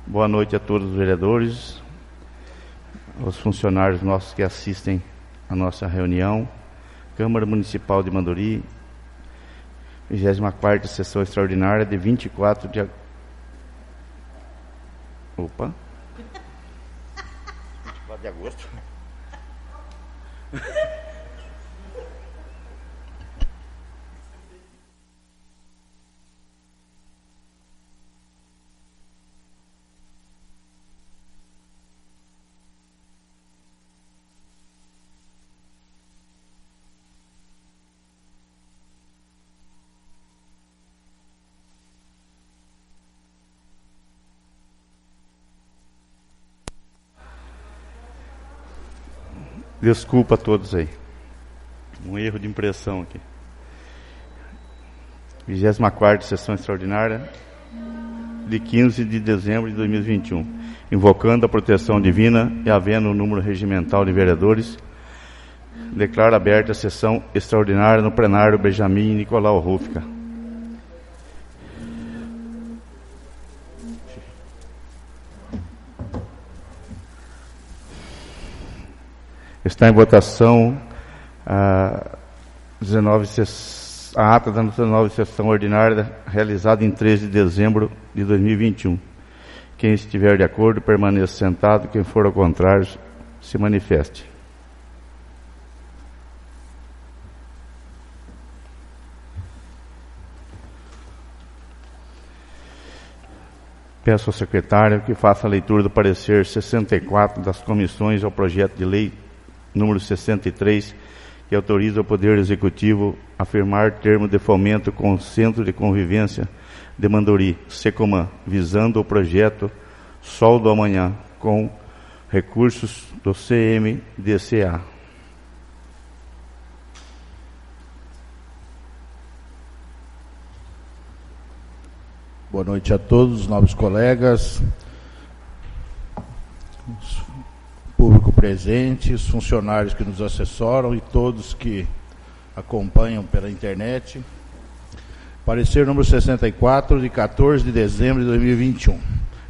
Boa noite a todos os vereadores, aos funcionários nossos que assistem a nossa reunião. Câmara Municipal de Manduri, 24ª sessão extraordinária de 24 de agosto. Opa! 24 de agosto. Desculpa a todos aí. Um erro de impressão aqui. 24ª sessão extraordinária de 15 de dezembro de 2021. Invocando a proteção divina e havendo o número regimental de vereadores, declaro aberta a sessão extraordinária no plenário Benjamin Nicolau Rufka. Está em votação a ata da 19ª sessão ordinária realizada em 13 de dezembro de 2021. Quem estiver de acordo, permaneça sentado. Quem for ao contrário, se manifeste. Peço ao secretário que faça a leitura do parecer 64 das comissões ao projeto de lei número 63, que autoriza o Poder Executivo a firmar termo de fomento com o Centro de Convivência de Manduri, SECOMAN, visando o projeto Sol do Amanhã, com recursos do CMDCA. Boa noite a todos, nobres colegas, público presente, os funcionários que nos assessoram e todos que acompanham pela internet. Parecer número 64, de 14 de dezembro de 2021.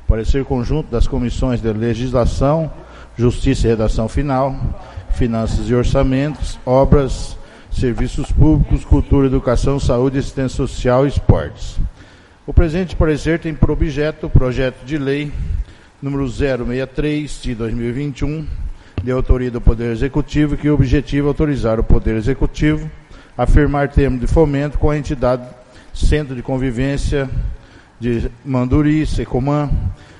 Parecer conjunto das comissões de Legislação, Justiça e Redação Final, Finanças e Orçamentos, Obras, Serviços Públicos, Cultura, Educação, Saúde, Assistência Social e Esportes. O presente parecer tem por objeto o projeto de lei número 063 de 2021, de autoria do Poder Executivo, que objetiva autorizar o Poder Executivo a firmar termo de fomento com a entidade Centro de Convivência de Manduri, SECOMAN,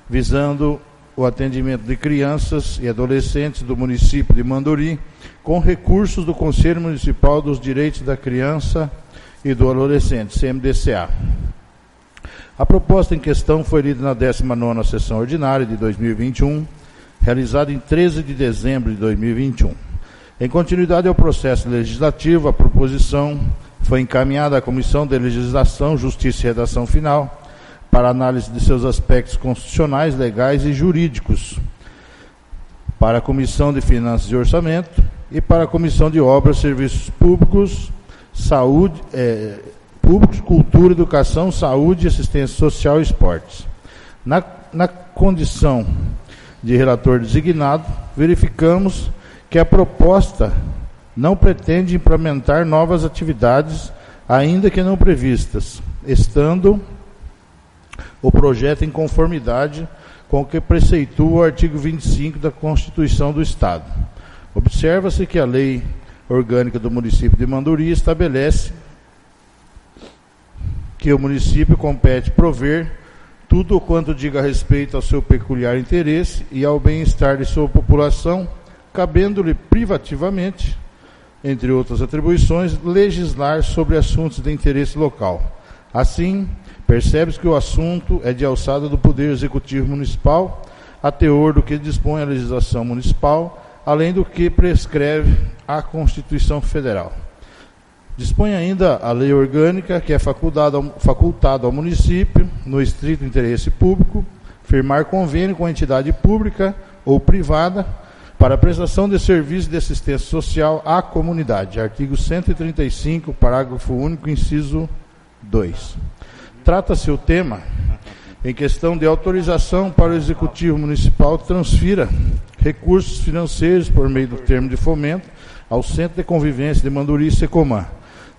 visando o atendimento de crianças e adolescentes do município de Manduri, com recursos do Conselho Municipal dos Direitos da Criança e do Adolescente, CMDCA. A proposta em questão foi lida na 19ª sessão ordinária de 2021, realizada em 13 de dezembro de 2021. Em continuidade ao processo legislativo, a proposição foi encaminhada à Comissão de Legislação, Justiça e Redação Final para análise de seus aspectos constitucionais, legais e jurídicos, para a Comissão de Finanças e Orçamento e para a Comissão de Obras, Serviços Públicos, Saúde, Cultura, Educação, Saúde, Assistência Social e Esportes. Na condição de relator designado, verificamos que a proposta não pretende implementar novas atividades, ainda que não previstas, estando o projeto em conformidade com o que preceitua o artigo 25 da Constituição do Estado. Observa-se que a Lei Orgânica do Município de Manduri estabelece que o município compete prover tudo o quanto diga respeito ao seu peculiar interesse e ao bem-estar de sua população, cabendo-lhe privativamente, entre outras atribuições, legislar sobre assuntos de interesse local. Assim, percebe-se que o assunto é de alçada do Poder Executivo Municipal, a teor do que dispõe a legislação municipal, além do que prescreve a Constituição Federal. Dispõe ainda a lei orgânica, que é facultado ao município, no estrito interesse público, firmar convênio com a entidade pública ou privada para a prestação de serviços de assistência social à comunidade. Artigo 135, parágrafo único, inciso 2. Trata-se o tema em questão de autorização para o Executivo Municipal transfira recursos financeiros por meio do termo de fomento ao Centro de Convivência de Manduri e Secomã,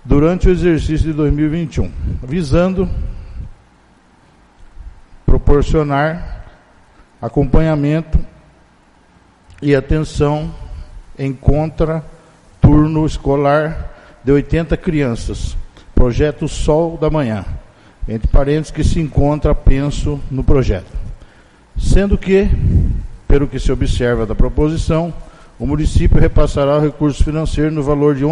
durante o exercício de 2021, visando proporcionar acompanhamento e atenção em contra-turno escolar de 80 crianças, projeto Sol da Manhã, entre parênteses, que se encontra apenso no projeto. Sendo que, pelo que se observa da proposição, o município repassará o recurso financeiro no valor de R$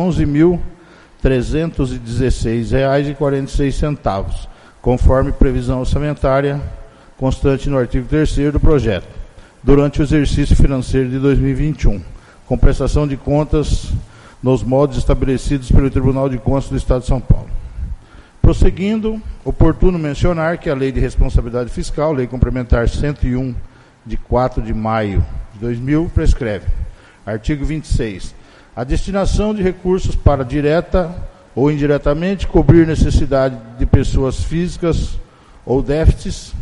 11.316,46, conforme previsão orçamentária constante no artigo 3º do projeto, durante o exercício financeiro de 2021, com prestação de contas nos moldes estabelecidos pelo Tribunal de Contas do Estado de São Paulo. Prosseguindo, oportuno mencionar que a Lei de Responsabilidade Fiscal, Lei Complementar 101, de 4 de maio de 2000, prescreve, artigo 26, a destinação de recursos para direta ou indiretamente cobrir necessidade de pessoas físicas ou déficits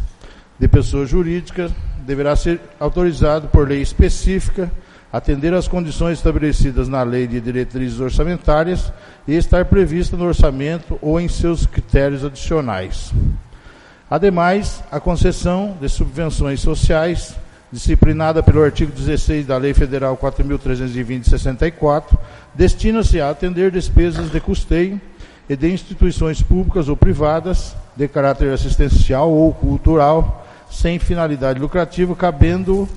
de pessoas jurídicas deverá ser autorizado por lei específica, atender às condições estabelecidas na Lei de Diretrizes Orçamentárias e estar prevista no orçamento ou em seus critérios adicionais. Ademais, a concessão de subvenções sociais, disciplinada pelo artigo 16 da Lei Federal 4.320/64, destina-se a atender despesas de custeio e de instituições públicas ou privadas, de caráter assistencial ou cultural, sem finalidade lucrativa, cabendo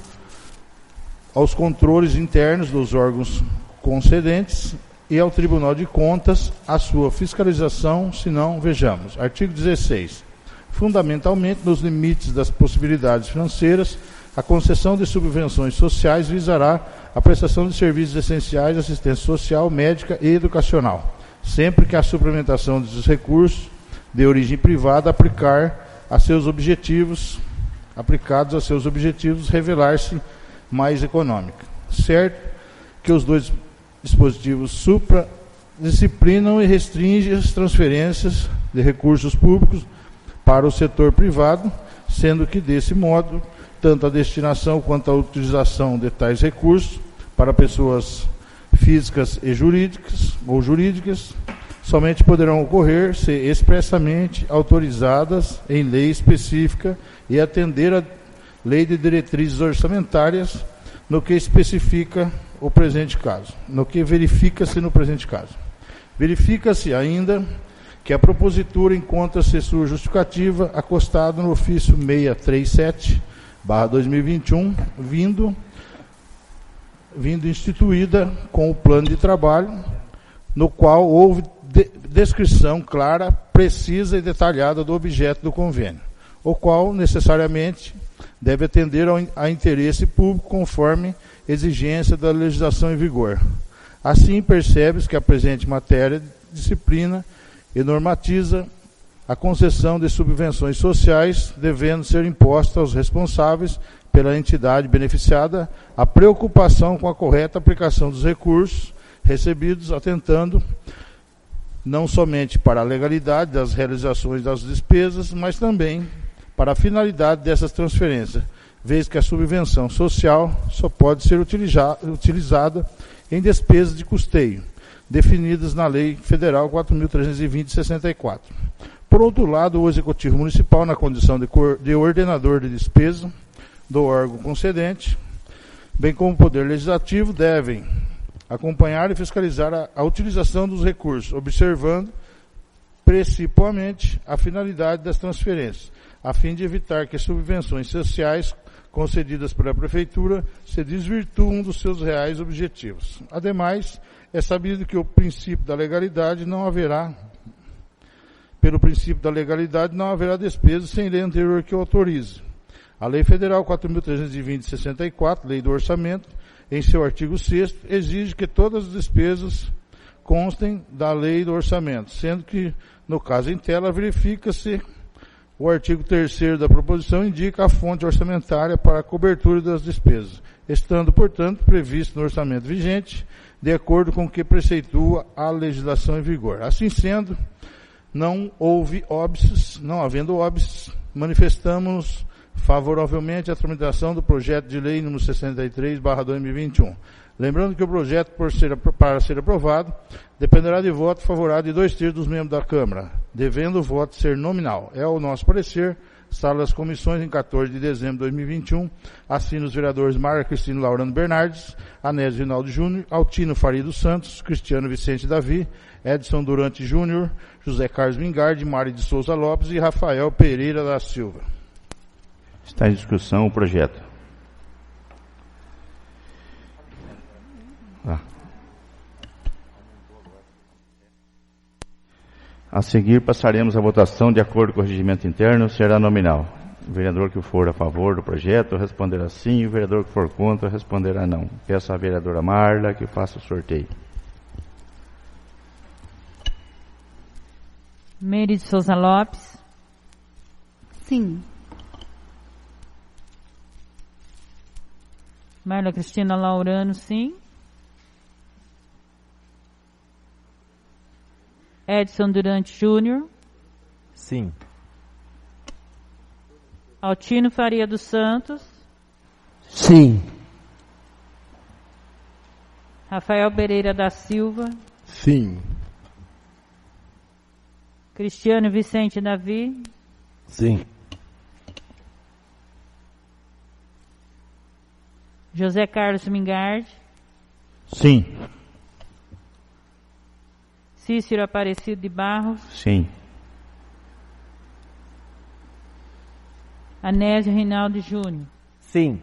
aos controles internos dos órgãos concedentes e ao Tribunal de Contas a sua fiscalização, se não, vejamos. Artigo 16. Fundamentalmente, nos limites das possibilidades financeiras, a concessão de subvenções sociais visará a prestação de serviços essenciais, assistência social, médica e educacional, sempre que a suplementação desses recursos de origem privada aplicados a seus objetivos revelar-se mais econômica. Certo que os dois dispositivos supra disciplinam e restringem as transferências de recursos públicos para o setor privado, sendo que, desse modo, tanto a destinação quanto a utilização de tais recursos para pessoas físicas e jurídicas somente poderão ocorrer se expressamente autorizadas em lei específica e atender a Lei de Diretrizes Orçamentárias, no que especifica o presente caso, no que verifica-se no presente caso. Verifica-se ainda que a propositura encontra-se sua justificativa acostada no ofício 637/2021, vindo instituída com o plano de trabalho, no qual houve descrição clara, precisa e detalhada do objeto do convênio, o qual necessariamente deve atender a interesse público conforme exigência da legislação em vigor. Assim, percebe-se que a presente matéria disciplina e normatiza a concessão de subvenções sociais, devendo ser imposta aos responsáveis pela entidade beneficiada a preocupação com a correta aplicação dos recursos recebidos, atentando não somente para a legalidade das realizações das despesas, mas também para a finalidade dessas transferências, vez que a subvenção social só pode ser utilizada em despesas de custeio, definidas na Lei Federal 4.320/64. Por outro lado, o Executivo Municipal, na condição de ordenador de despesa do órgão concedente, bem como o Poder Legislativo, devem acompanhar e fiscalizar a utilização dos recursos, observando principalmente a finalidade das transferências, a fim de evitar que subvenções sociais concedidas pela Prefeitura se desvirtuem dos seus reais objetivos. Ademais, é sabido que pelo princípio da legalidade não haverá despesa sem lei anterior que o autorize. A Lei Federal 4.320/64, Lei do Orçamento, em seu artigo 6º, exige que todas as despesas constem da Lei do Orçamento, sendo que, no caso em tela, verifica-se o artigo 3º da proposição indica a fonte orçamentária para a cobertura das despesas, estando, portanto, previsto no orçamento vigente, de acordo com o que preceitua a legislação em vigor. Assim sendo, Não houve óbices, não havendo óbices, manifestamos favoravelmente a tramitação do projeto de lei número 63/2021. Lembrando que o projeto, para ser aprovado, dependerá de voto favorável de 2/3 dos membros da Câmara, devendo o voto ser nominal. É o nosso parecer. Sala das Comissões, em 14 de dezembro de 2021, assina os vereadores Mara Cristina Laurano Bernardes, Anésio Rinaldo Júnior, Altino Faria dos Santos, Cristiano Vicente Davi, Edson Durante Júnior, José Carlos Mingardi, Mari de Souza Lopes e Rafael Pereira da Silva. Está em discussão o projeto. A seguir, passaremos a votação de acordo com o regimento interno, será nominal. O vereador que for a favor do projeto responderá sim, o vereador que for contra responderá não. Peço à vereadora Marla que faça o sorteio. Meire de Souza Lopes. Sim. Marla Cristina Laurano, sim. Edson Durante Júnior. Sim. Altino Faria dos Santos. Sim. Rafael Pereira da Silva. Sim. Cristiano Vicente Davi. Sim. José Carlos Mingardi. Sim. Cícero Aparecido de Barros. Sim. Anésio Rinaldo Júnior. Sim.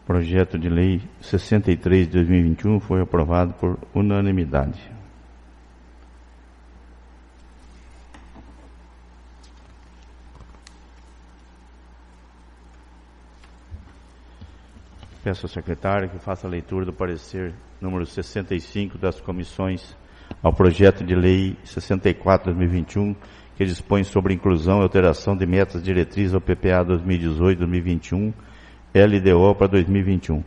Projeto de lei 63 de 2021 foi aprovado por unanimidade. Peço ao secretário que faça a leitura do parecer número 65 das comissões ao projeto de lei 64 de 2021, que dispõe sobre inclusão e alteração de metas diretrizes ao PPA 2018-2021, LDO para 2021,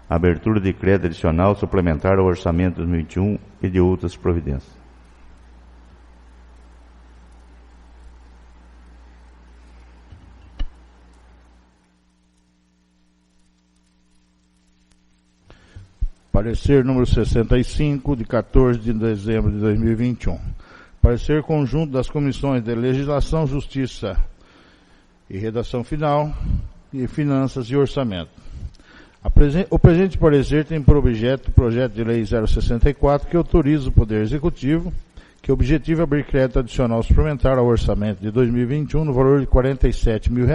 abertura de crédito adicional suplementar ao orçamento 2021 e de outras providências. Parecer número 65, de 14 de dezembro de 2021. Parecer conjunto das comissões de Legislação, Justiça e Redação Final, e Finanças e Orçamento. O presente parecer tem por objeto o projeto de lei 064, que autoriza o Poder Executivo, que objetiva abrir crédito adicional suplementar ao orçamento de 2021 no valor de R$ 47 mil,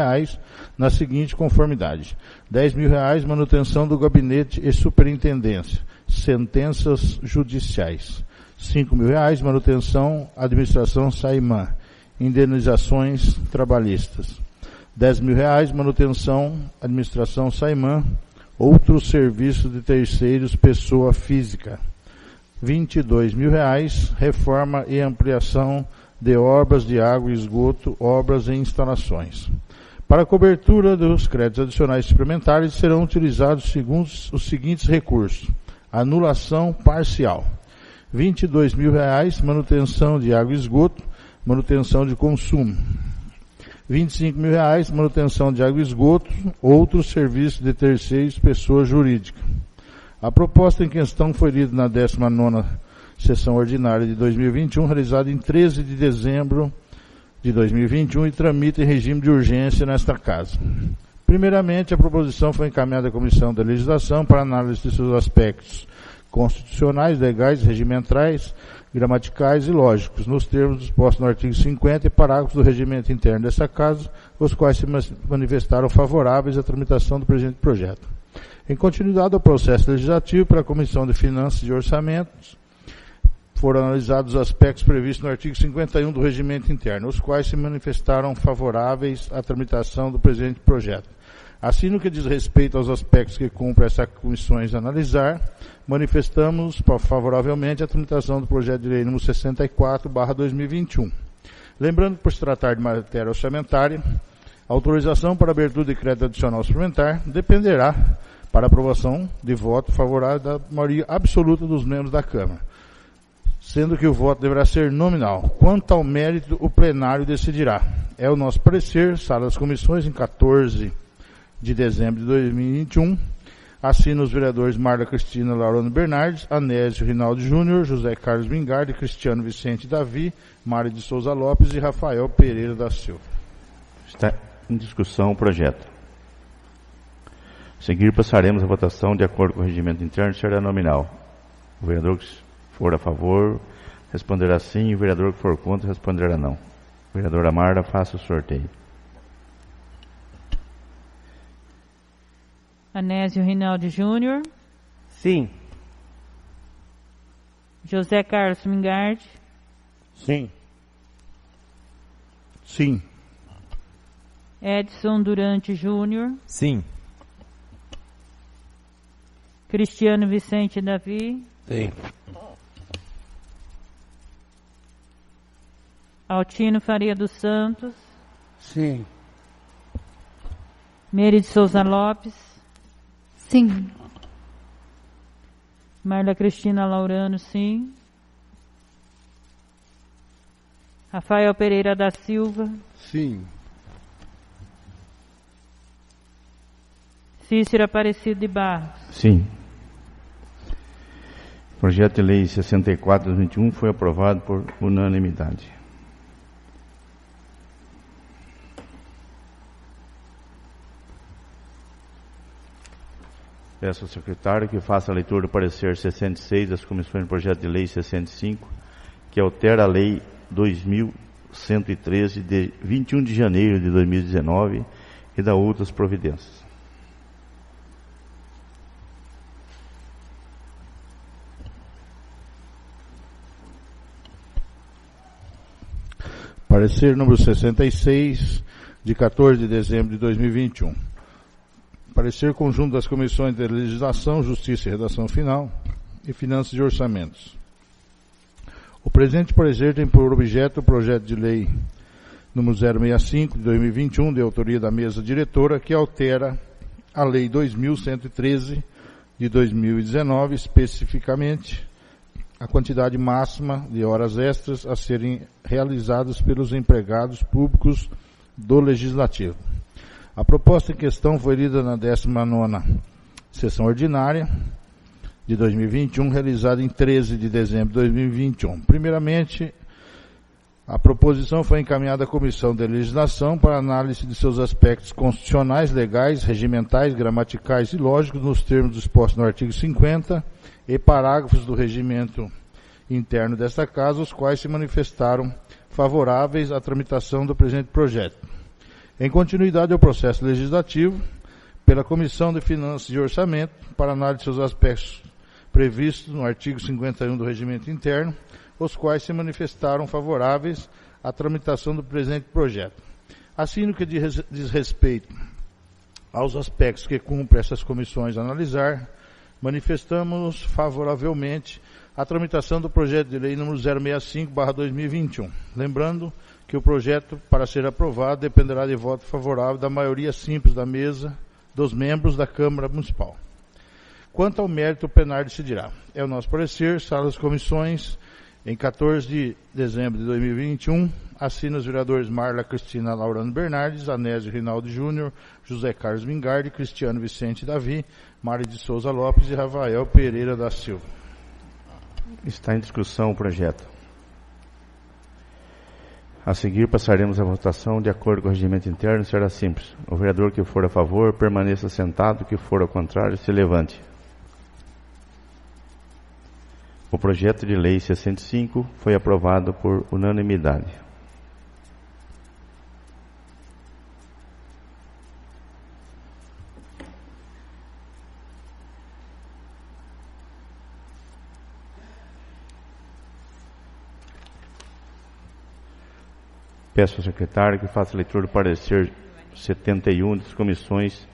na seguinte conformidade: R$ 10 mil manutenção do gabinete e superintendência, sentenças judiciais; R$ 5 mil manutenção administração SAIMAN, indenizações trabalhistas; R$ 10 mil manutenção administração SAIMAN, outros serviços de terceiros pessoa física; R$ 22 mil, reforma e ampliação de obras de água e esgoto, obras e instalações. Para a cobertura dos créditos adicionais suplementares serão utilizados segundo os seguintes recursos: anulação parcial, R$ 22 mil, manutenção de água e esgoto, manutenção de consumo; R$ 25 mil, manutenção de água e esgoto, outros serviços de terceiros pessoa jurídica. A proposta em questão foi lida na 19ª sessão ordinária de 2021, realizada em 13 de dezembro de 2021 e tramita em regime de urgência nesta Casa. Primeiramente, a proposição foi encaminhada à Comissão da Legislação para análise de seus aspectos constitucionais, legais, regimentais, gramaticais e lógicos, nos termos dispostos no artigo 50 e parágrafos do regimento interno desta Casa, os quais se manifestaram favoráveis à tramitação do presente projeto. Em continuidade ao processo legislativo, para a Comissão de Finanças e Orçamentos, foram analisados os aspectos previstos no artigo 51 do regimento interno, os quais se manifestaram favoráveis à tramitação do presente projeto. Assim, no que diz respeito aos aspectos que cumpre essas comissões analisar, manifestamos favoravelmente a tramitação do projeto de lei número 64/2021. Lembrando que, por se tratar de matéria orçamentária, a autorização para abertura de crédito adicional suplementar dependerá para aprovação de voto favorável da maioria absoluta dos membros da Câmara. sendo que o voto deverá ser nominal. Quanto ao mérito, o plenário decidirá. É o nosso parecer, sala das comissões, em 14 de dezembro de 2021. Assinam os vereadores Marla Cristina Laurano Bernardes, Anésio Rinaldo Júnior, José Carlos Mingardi, Cristiano Vicente Davi, Mário de Souza Lopes e Rafael Pereira da Silva. Está em discussão o projeto. A seguir, passaremos a votação de acordo com o regimento interno, será nominal. O vereador que for a favor responderá sim, e o vereador que for contra responderá não. Vereadora Marla, faça o sorteio. Anésio Rinaldi Júnior, Sim. José Carlos Mingardi, Sim. Sim. Edson Durante Júnior, Sim. Cristiano Vicente Davi, Sim. Altino Faria dos Santos, Sim. Meire de Souza Lopes, Sim. Marla Cristina Laurano, sim. Rafael Pereira da Silva, Sim. Cícero Aparecido de Barros, Sim. O projeto de lei 64/2021 foi aprovado por unanimidade. Peço ao secretário que faça a leitura do parecer 66 das comissões do projeto de lei 65, que altera a lei 2113 de 21 de janeiro de 2019 e dá outras providências. Parecer número 66, de 14 de dezembro de 2021. Parecer conjunto das comissões de Legislação, Justiça e Redação Final e Finanças e Orçamentos. O presente parecer tem por objeto o projeto de lei número 065 de 2021, de autoria da mesa diretora, que altera a lei 2113 de 2019, especificamente a quantidade máxima de horas extras a serem realizadas pelos empregados públicos do Legislativo. A proposta em questão foi lida na 19ª sessão ordinária de 2021, realizada em 13 de dezembro de 2021. Primeiramente, a proposição foi encaminhada à Comissão de Legislação para análise de seus aspectos constitucionais, legais, regimentais, gramaticais e lógicos nos termos dispostos no artigo 50 e parágrafos do regimento interno desta casa, os quais se manifestaram favoráveis à tramitação do presente projeto. Em continuidade ao processo legislativo, pela Comissão de Finanças e Orçamento, para análise de seus aspectos previstos no artigo 51 do regimento interno, os quais se manifestaram favoráveis à tramitação do presente projeto. Assim, no que diz respeito aos aspectos que cumpre essas comissões analisar, manifestamos favoravelmente a tramitação do projeto de lei número 065/2021. Lembrando que o projeto, para ser aprovado, dependerá de voto favorável da maioria simples da mesa dos membros da Câmara Municipal. Quanto ao mérito, o plenário decidirá. É o nosso parecer, sala das comissões, em 14 de dezembro de 2021, assina os vereadores Marla Cristina Laurano Bernardes, Anésio Rinaldo Júnior, José Carlos Mingardi, Cristiano Vicente Davi, Mário de Souza Lopes e Rafael Pereira da Silva. Está em discussão o projeto. A seguir, passaremos a votação de acordo com o regimento interno, será simples. O vereador que for a favor, permaneça sentado, que for ao contrário, se levante. O projeto de lei 65 foi aprovado por unanimidade. Peço ao secretário que faça a leitura do parecer 71 das comissões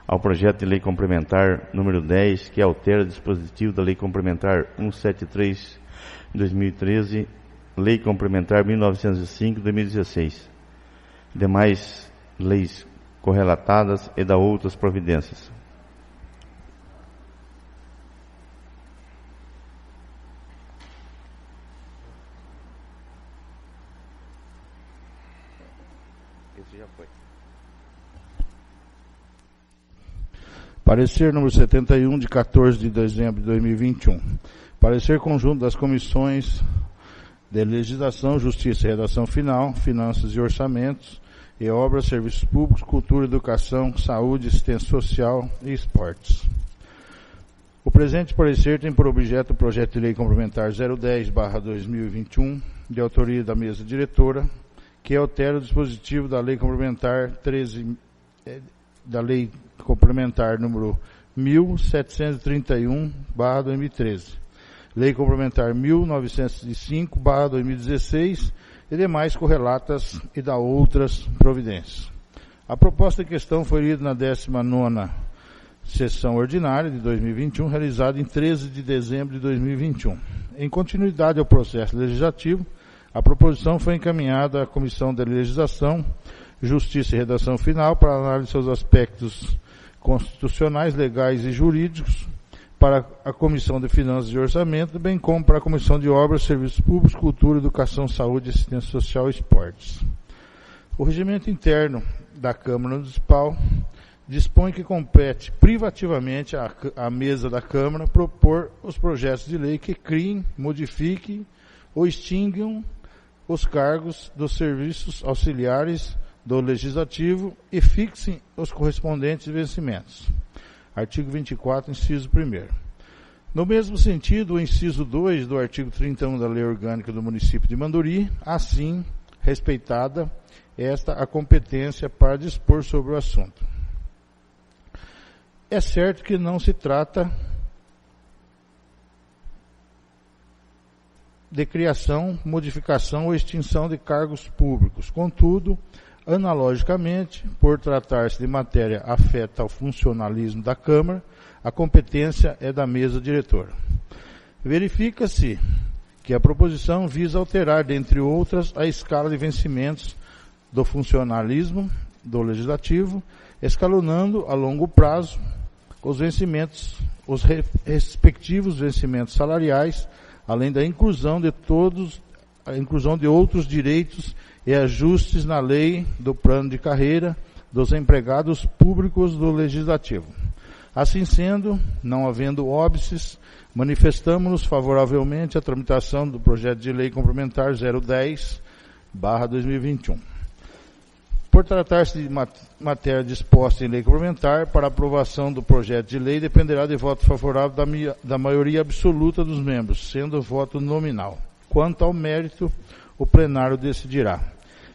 ao projeto de lei complementar número 10, que altera o dispositivo da lei complementar 173 de 2013, lei complementar 1905 de 2016, demais leis correlatadas e da outras providências. Parecer número 71, de 14 de dezembro de 2021. Parecer conjunto das comissões de Legislação, Justiça e Redação Final, Finanças e Orçamentos, e Obras, Serviços Públicos, Cultura, Educação, Saúde, Assistência Social e Esportes. O presente parecer tem por objeto o projeto de lei complementar 010/2021, de autoria da mesa diretora, que altera o dispositivo da lei complementar número 1731/2013, lei complementar 1905/2016 e demais correlatas e da outras providências. A proposta em questão foi lida na 19ª sessão ordinária de 2021, realizada em 13 de dezembro de 2021. Em continuidade ao processo legislativo, a proposição foi encaminhada à Comissão de Legislação, Justiça e Redação Final para análise de seus aspectos constitucionais, legais e jurídicos, para a Comissão de Finanças e Orçamento, bem como para a Comissão de Obras, Serviços Públicos, Cultura, Educação, Saúde, Assistência Social e Esportes. O regimento interno da Câmara Municipal dispõe que compete privativamente à mesa da Câmara propor os projetos de lei que criem, modifiquem ou extinguam os cargos dos serviços auxiliares do Legislativo e fixem os correspondentes vencimentos. Artigo 24, inciso 1º. No mesmo sentido, o inciso 2 do artigo 31 da Lei Orgânica do Município de Manduri, assim respeitada a competência para dispor sobre o assunto. É certo que não se trata de criação, modificação ou extinção de cargos públicos. Contudo, analogicamente, por tratar-se de matéria afeta ao funcionalismo da Câmara, a competência é da mesa diretora. Verifica-se que a proposição visa alterar, dentre outras, a escala de vencimentos do funcionalismo do Legislativo, escalonando a longo prazo os respectivos vencimentos salariais, além da inclusão de outros direitos e ajustes na lei do plano de carreira dos empregados públicos do Legislativo. Assim sendo, não havendo óbices, manifestamos-nos favoravelmente à tramitação do projeto de lei complementar 010/2021. Por tratar-se de matéria disposta em lei complementar, para aprovação do projeto de lei dependerá de voto favorável da maioria absoluta dos membros, sendo voto nominal. Quanto ao mérito, o plenário decidirá.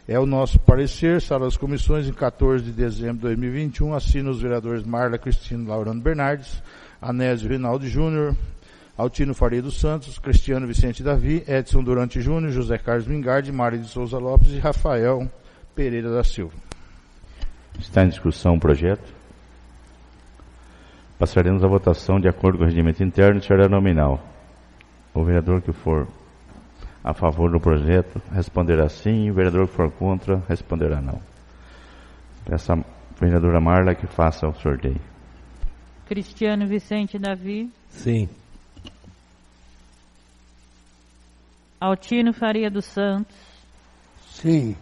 É o nosso parecer, sala das comissões, em 14 de dezembro de 2021, assina os vereadores Marla Cristina Laurano Bernardes, Anésio Rinaldi Júnior, Altino Faria dos Santos, Cristiano Vicente Davi, Edson Durante Júnior, José Carlos Mingardi, Mário de Souza Lopes e Rafael Pereira da Silva. Está em discussão o projeto. Passaremos à votação de acordo com o regimento interno e será nominal. O vereador que for a favor do projeto responderá sim, o vereador que for contra responderá não. Peço à vereadora Marla que faça o sorteio. Cristiano Vicente Davi. Sim. Altino Faria dos Santos. Sim.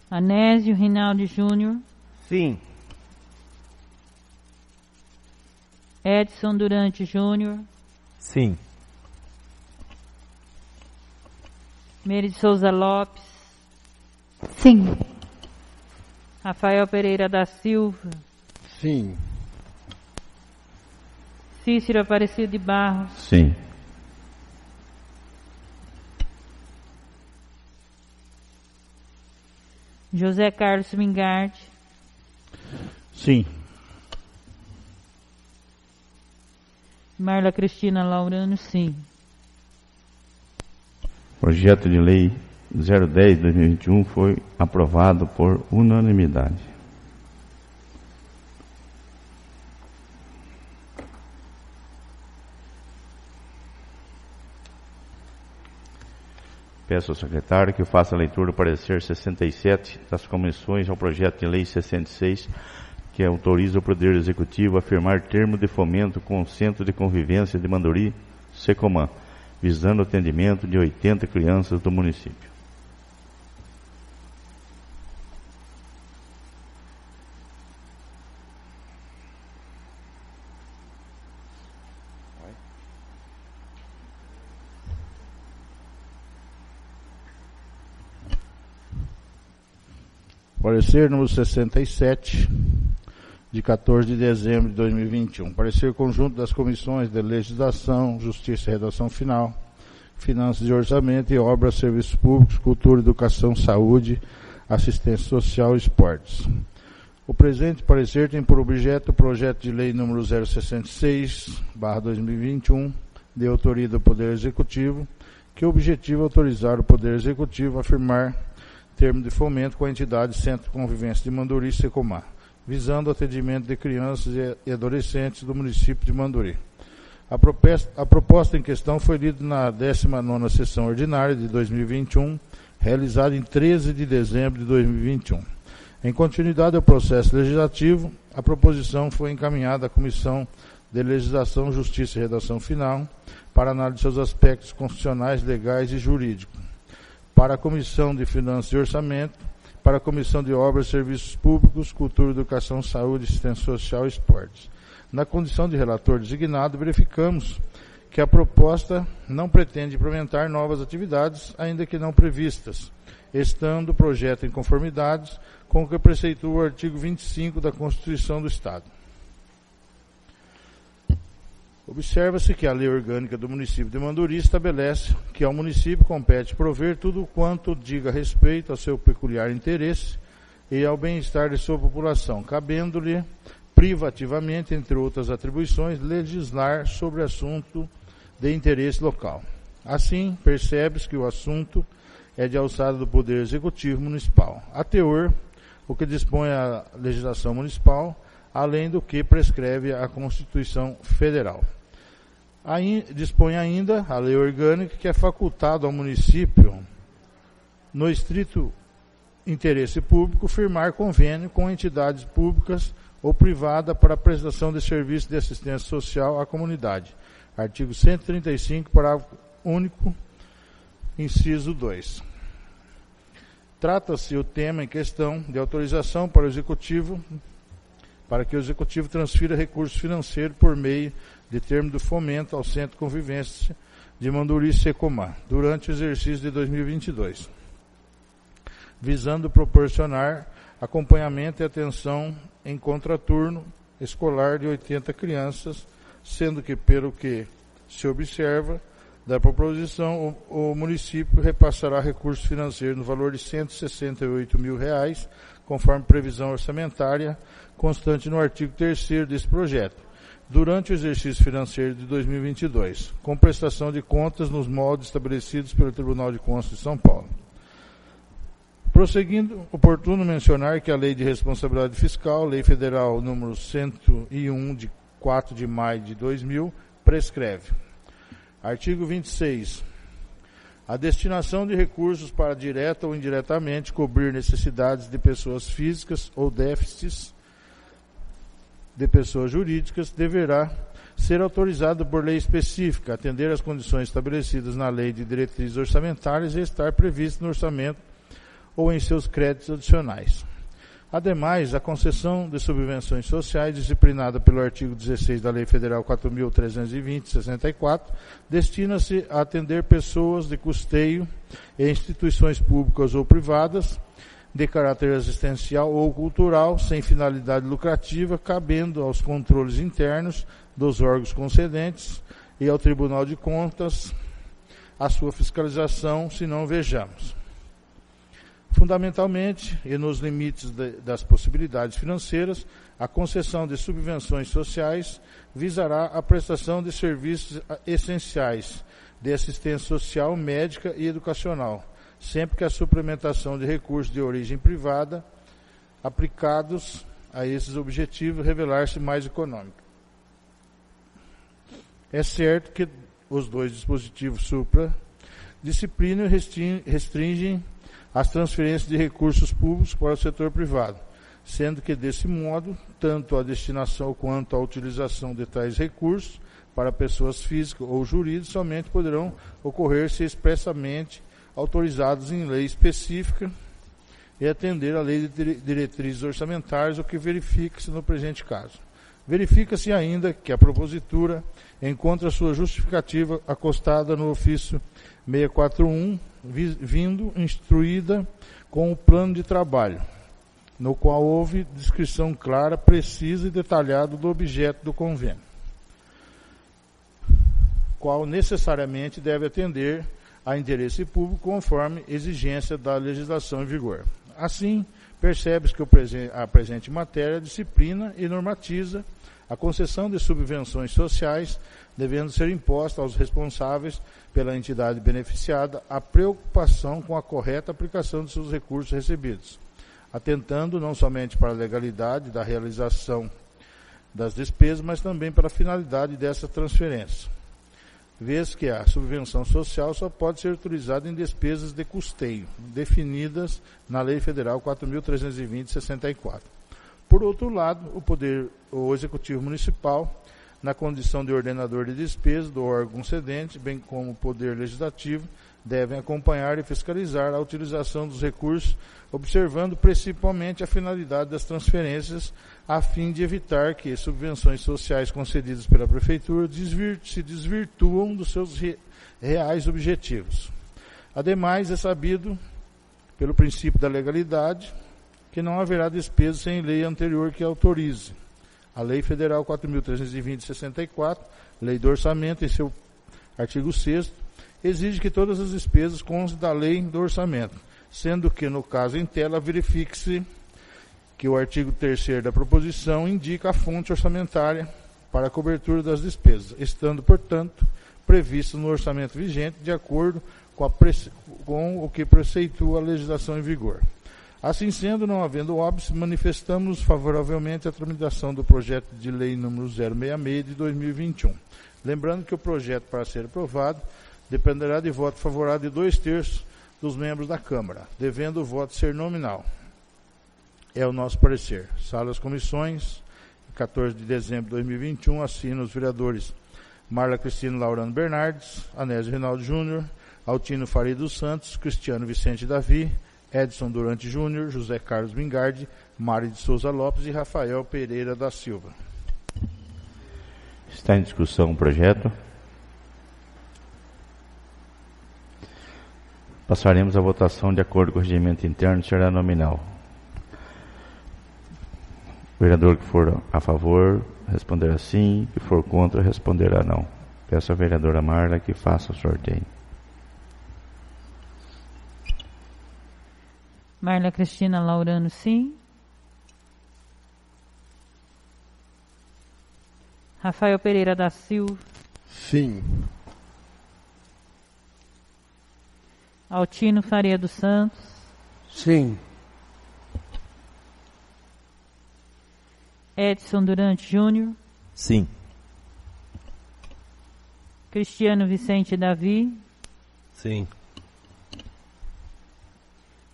Anésio Rinaldi Júnior. Sim. Edson Durante Júnior. Sim. Meire de Souza Lopes. Sim. Rafael Pereira da Silva. Sim. Cícero Aparecido de Barros. Sim. José Carlos Mingardi. Sim. Marla Cristina Laurano, sim. Projeto de lei 010/2021 foi aprovado por unanimidade. Peço ao secretário que faça a leitura do parecer 67 das comissões ao projeto de lei 66, que autoriza o Poder Executivo a firmar termo de fomento com o Centro de Convivência de Manduri, SECOMAN, visando o atendimento de 80 crianças do município. Parecer número 67, de 14 de dezembro de 2021. Parecer conjunto das comissões de Legislação, Justiça e Redação Final, Finanças e Orçamento e Obras, Serviços Públicos, Cultura, Educação, Saúde, Assistência Social e Esportes. O presente parecer tem por objeto o projeto de lei número 066/2021, de autoria do Poder Executivo, que objetiva autorizar o Poder Executivo a firmar termo de fomento com a entidade Centro de Convivência de Manduri, Secomar, visando o atendimento de crianças e adolescentes do município de Manduri. A proposta em questão foi lida na 19ª sessão ordinária de 2021, realizada em 13 de dezembro de 2021. Em continuidade ao processo legislativo, a proposição foi encaminhada à Comissão de Legislação, Justiça e Redação Final para análise de seus aspectos constitucionais, legais e jurídicos, para a Comissão de Finanças e Orçamento, para a Comissão de Obras e Serviços Públicos, Cultura, Educação, Saúde, Assistência Social e Esportes. Na condição de relator designado, verificamos que a proposta não pretende implementar novas atividades, ainda que não previstas, estando o projeto em conformidade com o que preceitua o artigo 25 da Constituição do Estado. Observa-se que a Lei Orgânica do município de Manduri estabelece que ao município compete prover tudo quanto diga respeito ao seu peculiar interesse e ao bem-estar de sua população, cabendo-lhe privativamente, entre outras atribuições, legislar sobre assunto de interesse local. Assim, percebe-se que o assunto é de alçada do Poder Executivo Municipal. A teor, o que dispõe a legislação municipal, além do que prescreve a Constituição Federal. Dispõe ainda a Lei Orgânica que é facultado ao município, no estrito interesse público, firmar convênio com entidades públicas ou privada para a prestação de serviços de assistência social à comunidade. Artigo 135, parágrafo único, inciso 2. Trata-se o tema em questão de autorização para que o Executivo transfira recursos financeiros por meio de termo de fomento ao Centro de Convivência de Manduri, Secomar, durante o exercício de 2022, visando proporcionar acompanhamento e atenção em contraturno escolar de 80 crianças, sendo que, pelo que se observa da proposição, o município repassará recursos financeiros no valor de R$ 168 mil, conforme previsão orçamentária constante no artigo 3º desse projeto, durante o exercício financeiro de 2022, com prestação de contas nos moldes estabelecidos pelo Tribunal de Contas de São Paulo. Prosseguindo, oportuno mencionar que a Lei de Responsabilidade Fiscal, Lei Federal número 101, de 4 de maio de 2000, prescreve. Artigo 26. A destinação de recursos para direta ou indiretamente cobrir necessidades de pessoas físicas ou déficits de pessoas jurídicas deverá ser autorizada por lei específica, atender às condições estabelecidas na Lei de Diretrizes Orçamentárias e estar prevista no orçamento ou em seus créditos adicionais. Ademais, a concessão de subvenções sociais, disciplinada pelo artigo 16 da Lei Federal 4.320/64, destina-se a atender pessoas de custeio e instituições públicas ou privadas, de caráter assistencial ou cultural, sem finalidade lucrativa, cabendo aos controles internos dos órgãos concedentes e ao Tribunal de Contas a sua fiscalização, se não vejamos. Fundamentalmente, e nos limites das possibilidades financeiras, a concessão de subvenções sociais visará a prestação de serviços essenciais de assistência social, médica e educacional, sempre que a suplementação de recursos de origem privada aplicados a esses objetivos revelar-se mais econômica. É certo que os dois dispositivos supra disciplinam e restringem as transferências de recursos públicos para o setor privado, sendo que, desse modo, tanto a destinação quanto a utilização de tais recursos para pessoas físicas ou jurídicas somente poderão ocorrer se expressamente autorizados em lei específica e atender à Lei de Diretrizes Orçamentárias, o que verifica-se no presente caso. Verifica-se ainda que a propositura encontra sua justificativa acostada no ofício 641, vindo instruída com o plano de trabalho, no qual houve descrição clara, precisa e detalhada do objeto do convênio, qual necessariamente deve atender a interesse público conforme exigência da legislação em vigor. Assim, percebe-se que a presente matéria disciplina e normatiza a concessão de subvenções sociais, devendo ser imposta aos responsáveis pela entidade beneficiada a preocupação com a correta aplicação de seus recursos recebidos, atentando não somente para a legalidade da realização das despesas, mas também para a finalidade dessa transferência, vez que a subvenção social só pode ser utilizada em despesas de custeio, definidas na Lei Federal 4.320/64. Por outro lado, o Executivo Municipal, na condição de ordenador de despesas do órgão cedente, bem como o Poder Legislativo, devem acompanhar e fiscalizar a utilização dos recursos, observando principalmente a finalidade das transferências, a fim de evitar que subvenções sociais concedidas pela Prefeitura se desvirtuam dos seus reais objetivos. Ademais, é sabido, pelo princípio da legalidade, que não haverá despesa sem lei anterior que autorize. A Lei Federal 4.320/64, Lei do Orçamento, em seu artigo 6º, exige que todas as despesas constem da Lei do Orçamento, sendo que, no caso em tela, verifique-se que o artigo 3º da proposição indica a fonte orçamentária para a cobertura das despesas, estando, portanto, previsto no orçamento vigente, de acordo com o que preceitua a legislação em vigor. Assim sendo, não havendo óbice, manifestamos favoravelmente a tramitação do projeto de lei número 066 de 2021. Lembrando que o projeto, para ser aprovado, dependerá de voto favorável de 2/3 dos membros da Câmara, devendo o voto ser nominal. É o nosso parecer. Sala das Comissões, 14 de dezembro de 2021, assinam os vereadores Marla Cristina Laurano Bernardes, Anésio Reinaldo Júnior, Altino Faria dos Santos, Cristiano Vicente Davi, Edson Durante Júnior, José Carlos Mingardi, Mari de Souza Lopes e Rafael Pereira da Silva. Está em discussão o projeto. Passaremos à votação de acordo com o regimento interno, será nominal. O vereador que for a favor responderá sim, que for contra responderá não. Peço à vereadora Marla que faça o sorteio. Marla Cristina Laurano, sim. Rafael Pereira da Silva. Sim. Altino Faria dos Santos. Sim. Edson Durante Júnior. Sim. Cristiano Vicente Davi. Sim.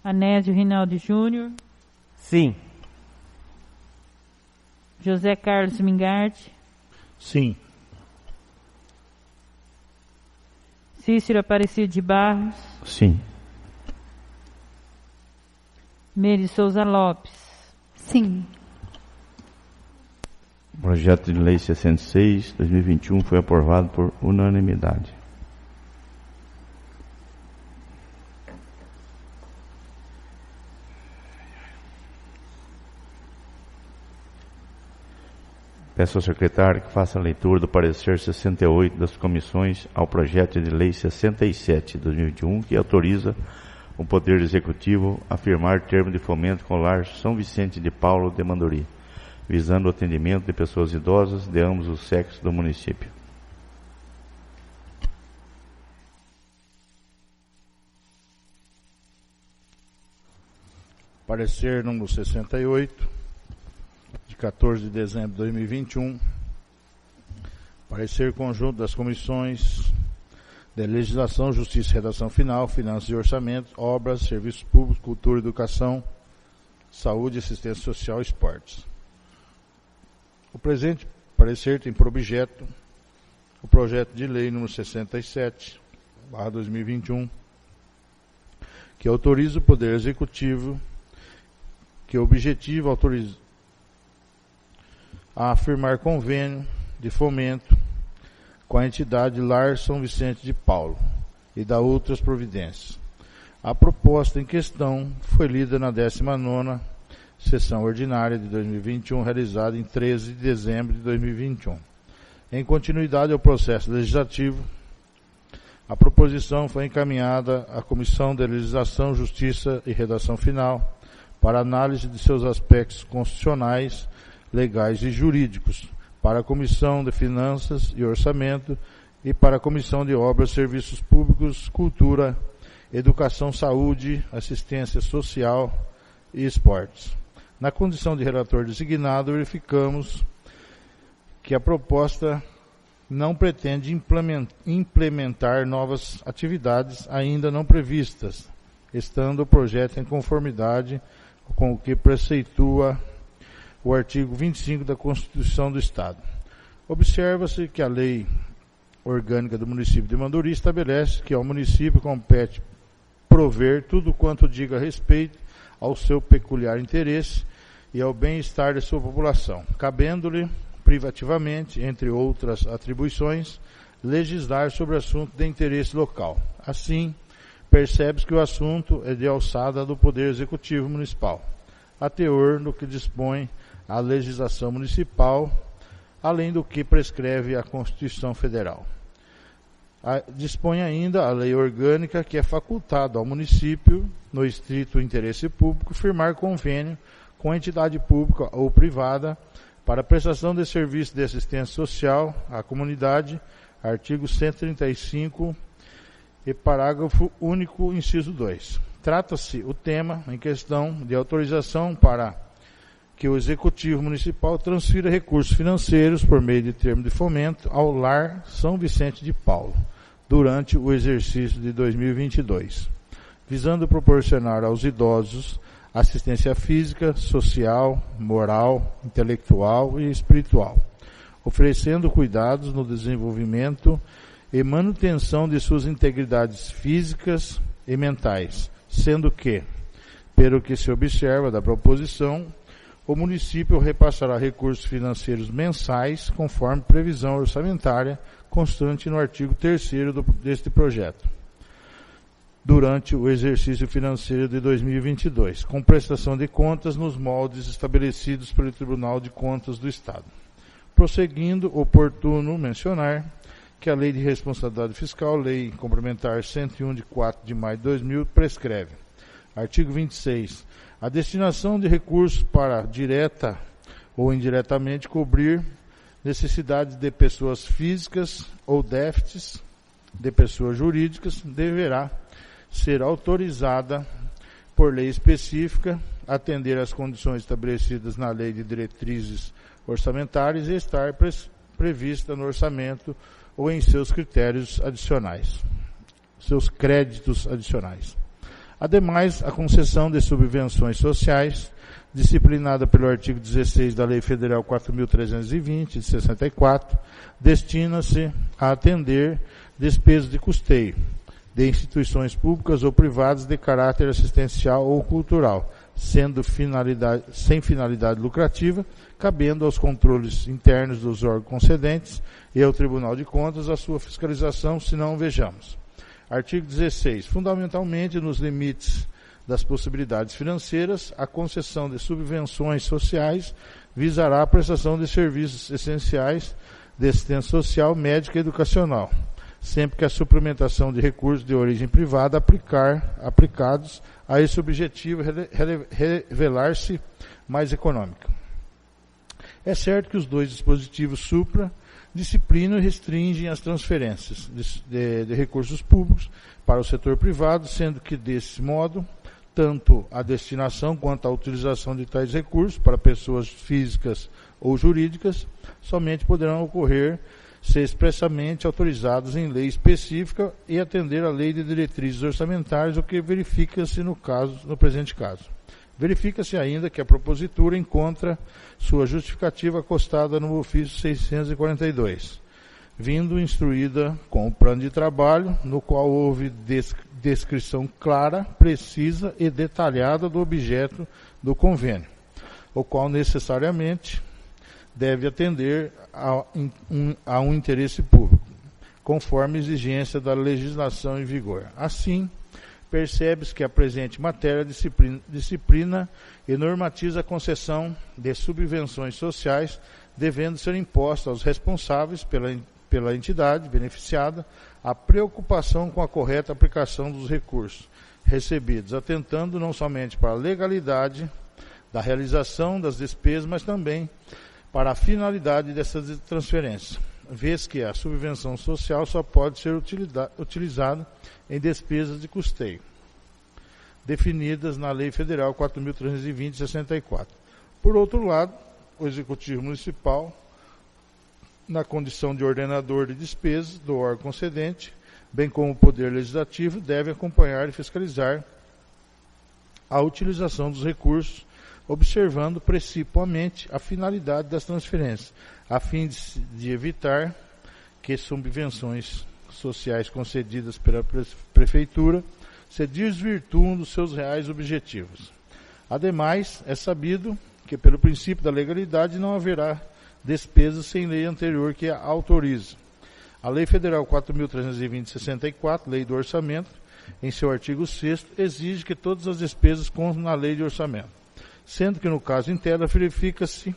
Anésio Reinaldo Júnior. Sim. José Carlos Mingardi. Sim. Cícero Aparecido de Barros. Sim. Meire Souza Lopes. Sim. O projeto de lei 66, 2021 foi aprovado por unanimidade. Peço ao secretário que faça a leitura do parecer 68 das comissões ao projeto de lei 67, 2021, que autoriza o Poder Executivo a firmar termo de fomento com o Lar São Vicente de Paulo de Manduri, visando o atendimento de pessoas idosas de ambos os sexos do município. Parecer número 68, de 14 de dezembro de 2021. Parecer conjunto das comissões de Legislação, Justiça e Redação Final, Finanças e Orçamento, Obras, Serviços Públicos, Cultura e Educação, Saúde, Assistência Social e Esportes. O presente parecer tem por objeto o projeto de lei número 67/2021, que autoriza o Poder Executivo, que objetiva a firmar convênio de fomento com a entidade Lar São Vicente de Paulo e da outras providências. A proposta em questão foi lida na 19ª sessão ordinária de 2021, realizada em 13 de dezembro de 2021. Em continuidade ao processo legislativo, a proposição foi encaminhada à Comissão de Legislação, Justiça e Redação Final para análise de seus aspectos constitucionais, legais e jurídicos, para a Comissão de Finanças e Orçamento e para a Comissão de Obras, Serviços Públicos, Cultura, Educação, Saúde, Assistência Social e Esportes. Na condição de relator designado, verificamos que a proposta não pretende implementar novas atividades ainda não previstas, estando o projeto em conformidade com o que preceitua o artigo 25 da Constituição do Estado. Observa-se que a Lei Orgânica do Município de Manduri estabelece que ao município compete prover tudo quanto diga respeito ao seu peculiar interesse e ao bem-estar de sua população, cabendo-lhe privativamente, entre outras atribuições, legislar sobre assunto de interesse local. Assim, percebe-se que o assunto é de alçada do Poder Executivo Municipal, a teor do que dispõe a legislação municipal, além do que prescreve a Constituição Federal. Dispõe ainda a lei orgânica que é facultado ao município, no estrito interesse público, firmar convênio com entidade pública ou privada para prestação de serviço de assistência social à comunidade, artigo 135 e parágrafo único, inciso 2. Trata-se o tema em questão de autorização para que o Executivo Municipal transfira recursos financeiros por meio de termo de fomento ao Lar São Vicente de Paulo, durante o exercício de 2022, visando proporcionar aos idosos assistência física, social, moral, intelectual e espiritual, oferecendo cuidados no desenvolvimento e manutenção de suas integridades físicas e mentais, sendo que, pelo que se observa da proposição, o município repassará recursos financeiros mensais conforme previsão orçamentária constante no artigo 3º deste projeto, durante o exercício financeiro de 2022, com prestação de contas nos moldes estabelecidos pelo Tribunal de Contas do Estado. Prosseguindo, oportuno mencionar que a Lei de Responsabilidade Fiscal, Lei Complementar 101 de 4 de maio de 2000, prescreve. Artigo 26. A destinação de recursos para, direta ou indiretamente, cobrir necessidades de pessoas físicas ou déficits de pessoas jurídicas deverá ser autorizada por lei específica, atender às condições estabelecidas na Lei de Diretrizes Orçamentárias e estar prevista no orçamento ou em seus critérios adicionais, seus créditos adicionais. Ademais, a concessão de subvenções sociais, disciplinada pelo artigo 16 da Lei Federal 4.320, de 64, destina-se a atender despesas de custeio de instituições públicas ou privadas de caráter assistencial ou cultural, sendo sem finalidade lucrativa, cabendo aos controles internos dos órgãos concedentes e ao Tribunal de Contas a sua fiscalização, se não vejamos. Artigo 16. Fundamentalmente, nos limites das possibilidades financeiras, a concessão de subvenções sociais visará a prestação de serviços essenciais de assistência social, médica e educacional, sempre que a suplementação de recursos de origem privada aplicados a esse objetivo revelar-se mais econômica. É certo que os dois dispositivos supra disciplinam e restringem as transferências de recursos públicos para o setor privado, sendo que, desse modo, tanto a destinação quanto a utilização de tais recursos para pessoas físicas ou jurídicas somente poderão ocorrer se expressamente autorizados em lei específica e atender à Lei de Diretrizes Orçamentárias, o que verifica-se no presente caso. Verifica-se ainda que a propositura encontra sua justificativa acostada no ofício 642, vindo instruída com o plano de trabalho, no qual houve descrição clara, precisa e detalhada do objeto do convênio, o qual necessariamente deve atender a um interesse público, conforme exigência da legislação em vigor. Assim, percebe-se que a presente matéria disciplina e normatiza a concessão de subvenções sociais, devendo ser imposta aos responsáveis pela entidade beneficiada a preocupação com a correta aplicação dos recursos recebidos, atentando não somente para a legalidade da realização das despesas, mas também para a finalidade dessas transferências, vez que a subvenção social só pode ser utilizada em despesas de custeio, definidas na Lei Federal 4.320/64. Por outro lado, o Executivo Municipal, na condição de ordenador de despesas do órgão concedente, bem como o Poder Legislativo, deve acompanhar e fiscalizar a utilização dos recursos, observando principalmente a finalidade das transferências, a fim de evitar que subvenções sociais concedidas pela Prefeitura se desvirtuam dos seus reais objetivos. Ademais, é sabido que, pelo princípio da legalidade, não haverá despesas sem lei anterior que a autorize. A Lei Federal 4.320/64, Lei do Orçamento, em seu artigo 6º, exige que todas as despesas constam na Lei de Orçamento, sendo que, no caso em tela, verifica-se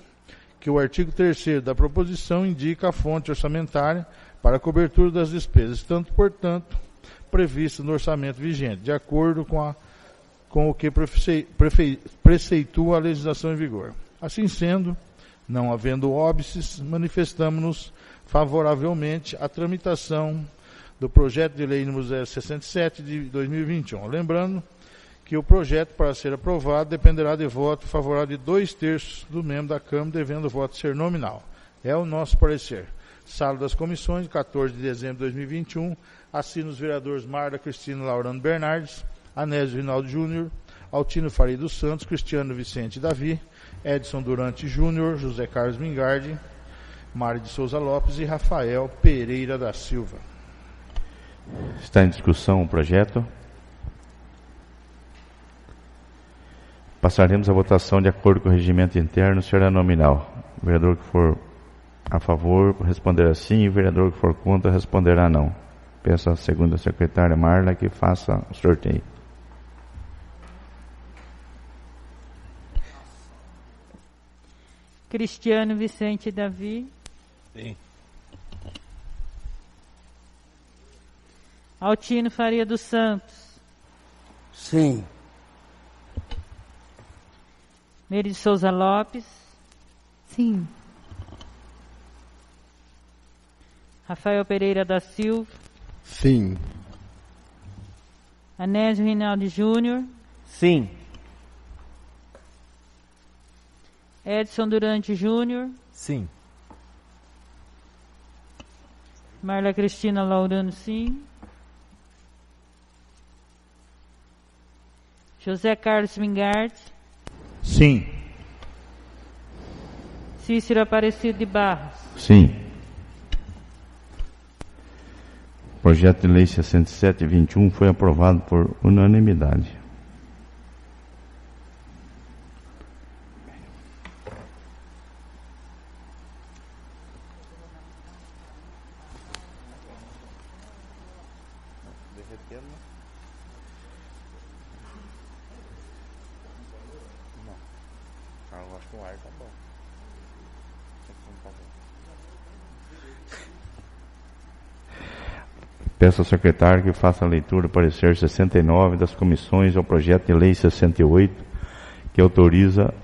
que o artigo 3º da proposição indica a fonte orçamentária para a cobertura das despesas, tanto, portanto, prevista no orçamento vigente, de acordo com o que preceitua a legislação em vigor. Assim sendo, não havendo óbices, manifestamos-nos favoravelmente à tramitação do projeto de lei número 067 de 2021. Lembrando que o projeto, para ser aprovado, dependerá de voto favorável de 2/3 do membro da Câmara, devendo o voto ser nominal. É o nosso parecer. Sala das Comissões, 14 de dezembro de 2021, assina os vereadores Marla Cristina Laurano Bernardes, Anésio Rinaldo Júnior, Altino Faria dos Santos, Cristiano Vicente Davi, Edson Durante Júnior, José Carlos Mingardi, Mário de Souza Lopes e Rafael Pereira da Silva. Está em discussão o projeto. Passaremos a votação de acordo com o regimento interno, será nominal. O vereador que for a favor responderá sim, e o vereador que for contra responderá não. Peço à segunda secretária Marla que faça o sorteio. Cristiano Vicente Davi. Sim. Altino Faria dos Santos. Sim. Meire de Souza Lopes. Sim. Rafael Pereira da Silva. Sim. Anésio Rinaldi Júnior. Sim. Edson Durante Júnior. Sim. Marla Cristina Laurano, sim. José Carlos Mingardi. Sim. Cícero Aparecido de Barros. Sim. O projeto de lei 67/21 foi aprovado por unanimidade. Peço ao secretário que faça a leitura do parecer 69 das comissões ao projeto de lei 68, que autoriza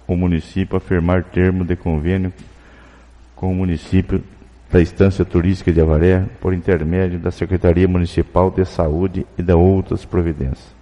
o município a firmar termo de convênio com o município da Estância Turística de Avaré, por intermédio da Secretaria Municipal de Saúde e de outras providências.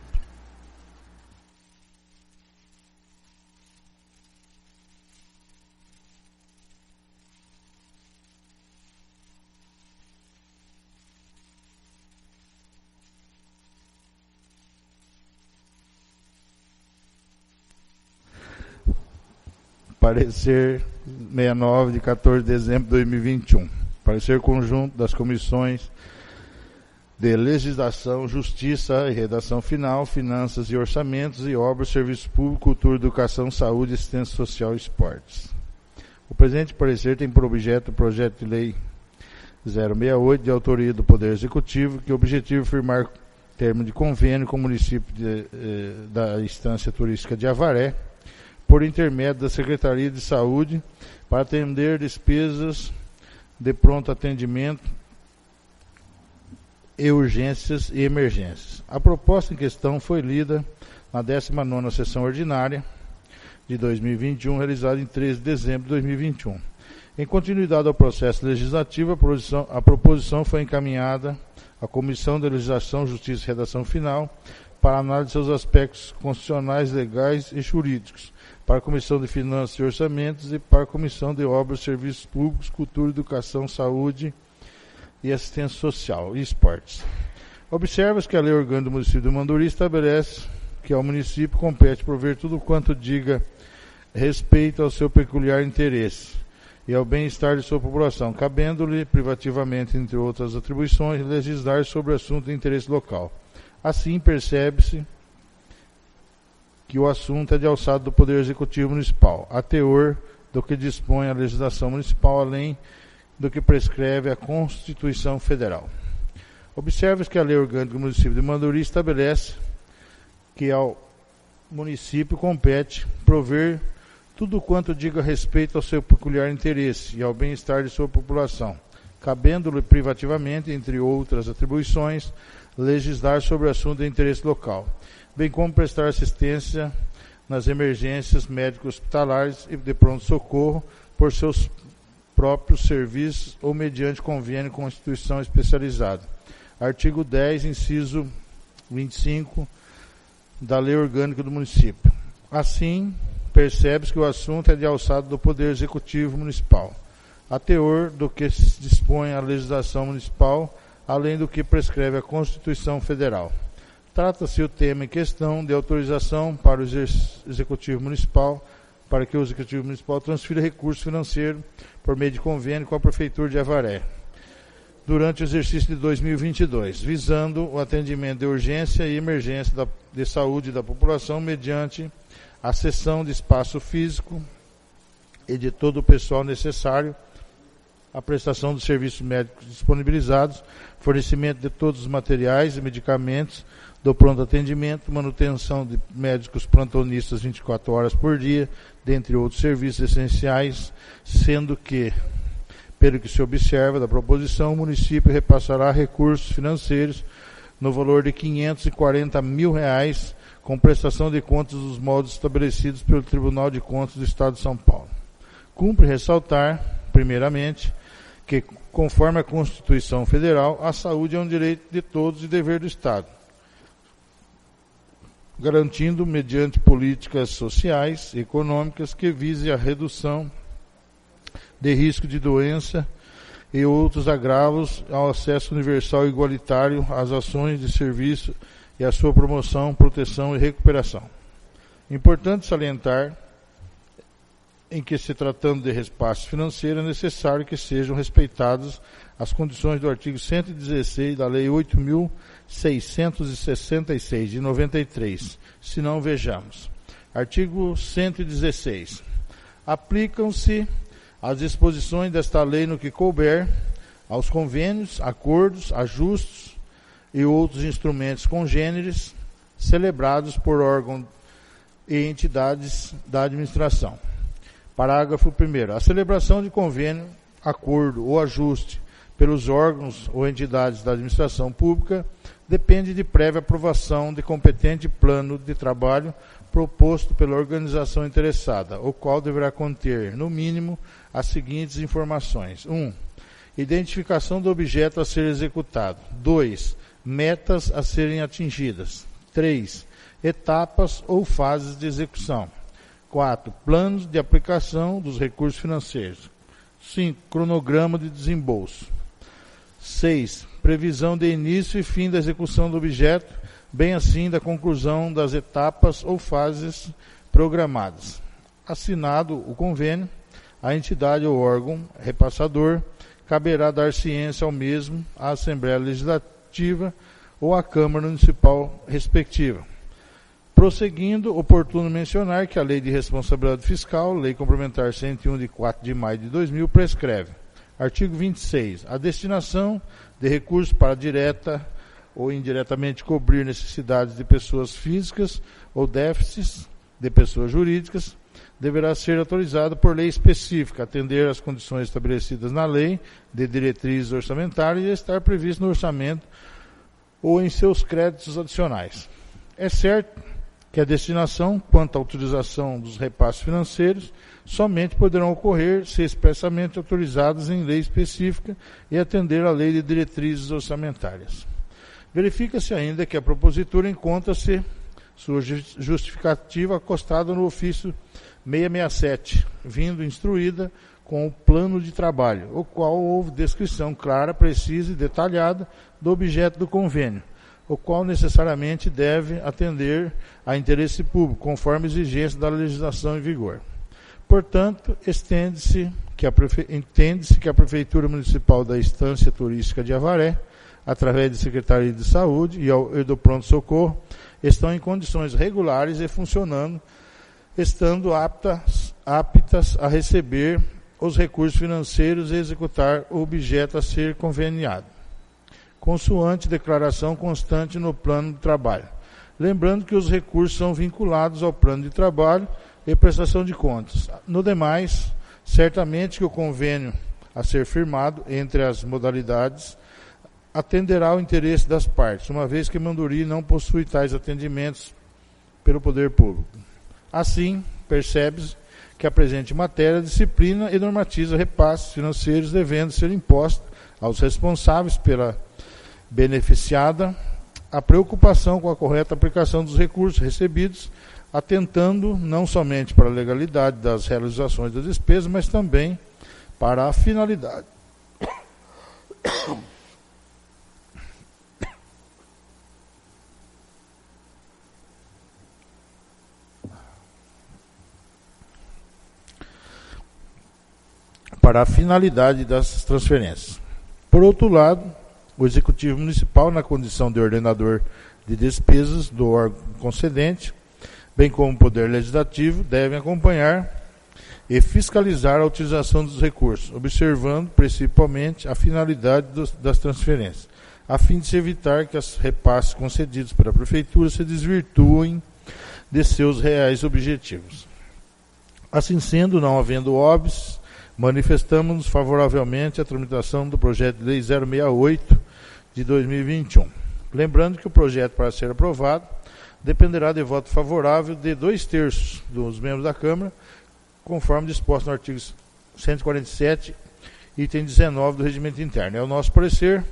Parecer 69 de 14 de dezembro de 2021. Parecer conjunto das comissões de Legislação, Justiça e Redação Final, Finanças e Orçamentos e Obras, Serviço Público, Cultura, Educação, Saúde, Assistência Social e Esportes. O presente parecer tem por objeto o projeto de lei 068, de autoria do Poder Executivo, que objetivo firmar termo de convênio com o município da Estância Turística de Avaré, por intermédio da Secretaria de Saúde, para atender despesas de pronto atendimento e urgências e emergências. A proposta em questão foi lida na 19ª sessão ordinária de 2021, realizada em 13 de dezembro de 2021. Em continuidade ao processo legislativo, a proposição foi encaminhada à Comissão de Legislação, Justiça e Redação Final para análise de seus aspectos constitucionais, legais e jurídicos, para a Comissão de Finanças e Orçamentos e para a Comissão de Obras, Serviços Públicos, Cultura, Educação, Saúde e Assistência Social e Esportes. Observa-se que a Lei Orgânica do Município de Manduri estabelece que ao município compete prover tudo quanto diga respeito ao seu peculiar interesse e ao bem-estar de sua população, cabendo-lhe privativamente, entre outras atribuições, legislar sobre assunto de interesse local. Assim, percebe-se que o assunto é de alçada do Poder Executivo Municipal, a teor do que dispõe a legislação municipal, além do que prescreve a Constituição Federal. Observe-se que a Lei Orgânica do Município de Manduri estabelece que ao município compete prover tudo quanto diga respeito ao seu peculiar interesse e ao bem-estar de sua população, cabendo-lhe privativamente, entre outras atribuições, legislar sobre assunto de interesse local, bem como prestar assistência nas emergências médico-hospitalares e de pronto-socorro por seus próprios serviços ou mediante convênio com instituição especializada. Artigo 10, inciso 25 da Lei Orgânica do Município. Assim, percebe-se que o assunto é de alçada do Poder Executivo Municipal, a teor do que dispõe a legislação municipal, além do que prescreve a Constituição Federal. Trata-se o tema em questão de autorização para o Executivo Municipal, para que o Executivo Municipal transfira recurso financeiro por meio de convênio com a Prefeitura de Avaré, durante o exercício de 2022, visando o atendimento de urgência e emergência de saúde da população mediante a cessão de espaço físico e de todo o pessoal necessário, a prestação dos serviços médicos disponibilizados, fornecimento de todos os materiais e medicamentos do pronto atendimento, manutenção de médicos plantonistas 24 horas por dia, dentre outros serviços essenciais, sendo que, pelo que se observa da proposição, o município repassará recursos financeiros no valor de R$540 mil, com prestação de contas dos moldes estabelecidos pelo Tribunal de Contas do Estado de São Paulo. Cumpre ressaltar, primeiramente, que, conforme a Constituição Federal, a saúde é um direito de todos e dever do Estado, garantindo, mediante políticas sociais e econômicas, que vise a redução de risco de doença e outros agravos ao acesso universal e igualitário às ações de serviço e à sua promoção, proteção e recuperação. Importante salientar em que, se tratando de repasse financeiro, é necessário que sejam respeitadas as condições do artigo 116 da Lei 8.666, de 93. Se não, vejamos. Artigo 116. Aplicam-se as disposições desta lei no que couber aos convênios, acordos, ajustes e outros instrumentos congêneres celebrados por órgãos e entidades da administração. Parágrafo 1º. A celebração de convênio, acordo ou ajuste pelos órgãos ou entidades da administração pública depende de prévia aprovação de competente plano de trabalho proposto pela organização interessada, o qual deverá conter, no mínimo, as seguintes informações. 1. Identificação do objeto a ser executado. 2. Metas a serem atingidas. 3. Etapas ou fases de execução. 4. Planos de aplicação dos recursos financeiros. 5. Cronograma de desembolso. 6. Previsão de início e fim da execução do objeto, bem assim da conclusão das etapas ou fases programadas. Assinado o convênio, a entidade ou órgão repassador caberá dar ciência ao mesmo à Assembleia Legislativa ou à Câmara Municipal respectiva. Prosseguindo, oportuno mencionar que a Lei de Responsabilidade Fiscal, Lei Complementar 101 de 4 de maio de 2000, prescreve. Artigo 26. A destinação de recursos para direta ou indiretamente cobrir necessidades de pessoas físicas ou déficits de pessoas jurídicas, deverá ser autorizado por lei específica, atender às condições estabelecidas na lei de diretrizes orçamentárias e estar previsto no orçamento ou em seus créditos adicionais. É certo que a destinação, quanto à utilização dos repasses financeiros, somente poderão ocorrer se expressamente autorizadas em lei específica e atender à lei de diretrizes orçamentárias. Verifica-se ainda que a propositura encontra-se sua justificativa acostada no ofício 667, vindo instruída com o plano de trabalho, o qual houve descrição clara, precisa e detalhada do objeto do convênio, o qual necessariamente deve atender a interesse público, conforme exigência da legislação em vigor. Portanto, entende-se que a Prefeitura Municipal da Estância Turística de Avaré, através da Secretaria de Saúde e do Pronto-Socorro, estão em condições regulares e funcionando, estando aptas a receber os recursos financeiros e executar o objeto a ser conveniado, consoante declaração constante no plano de trabalho. Lembrando que os recursos são vinculados ao plano de trabalho e prestação de contas. No demais, certamente que o convênio a ser firmado entre as modalidades atenderá ao interesse das partes, uma vez que Manduri não possui tais atendimentos pelo poder público. Assim, percebe-se que a presente matéria disciplina e normatiza repasses financeiros devendo ser impostos aos responsáveis pela beneficiada a preocupação com a correta aplicação dos recursos recebidos, atentando não somente para a legalidade das realizações das despesas, mas também para a finalidade. Para a finalidade das transferências. Por outro lado, o Executivo Municipal, na condição de ordenador de despesas do órgão concedente, bem como o Poder Legislativo, devem acompanhar e fiscalizar a utilização dos recursos, observando principalmente a finalidade das transferências, a fim de se evitar que os repasses concedidos pela Prefeitura se desvirtuem de seus reais objetivos. Assim sendo, não havendo óbices, manifestamos-nos favoravelmente à tramitação do projeto de lei 068 de 2021. Lembrando que o projeto, para ser aprovado, dependerá de voto favorável de 2/3 dos membros da Câmara, conforme disposto no artigo 147, item 19 do Regimento Interno. É o nosso parecer.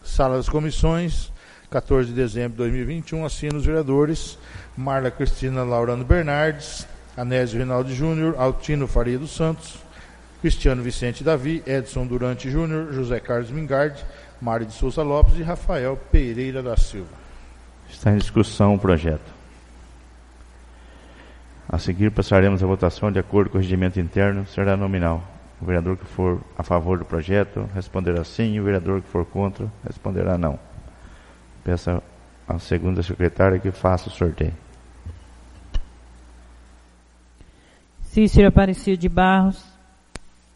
Sala das Comissões, 14 de dezembro de 2021, assina os vereadores Marla Cristina Laurano Bernardes, Anésio Rinaldi Júnior, Altino Faria dos Santos, Cristiano Vicente Davi, Edson Durante Júnior, José Carlos Mingardi, Mário de Souza Lopes e Rafael Pereira da Silva. Está em discussão o projeto. A seguir, passaremos a votação de acordo com o regimento interno, será nominal. O vereador que for a favor do projeto responderá sim, e o vereador que for contra responderá não. Peço à segunda secretária que faça o sorteio. Cícero Aparecido de Barros.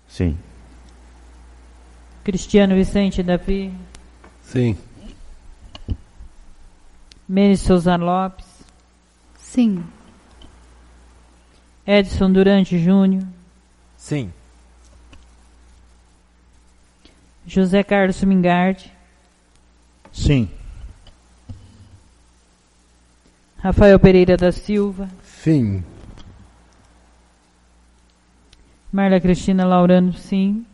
Sim. Cristiano Vicente Davi. Sim. Menes Souza Lopes. Sim. Edson Durante Júnior. Sim. José Carlos Mingardi. Sim. Rafael Pereira da Silva. Sim. Marla Cristina Laurano, sim.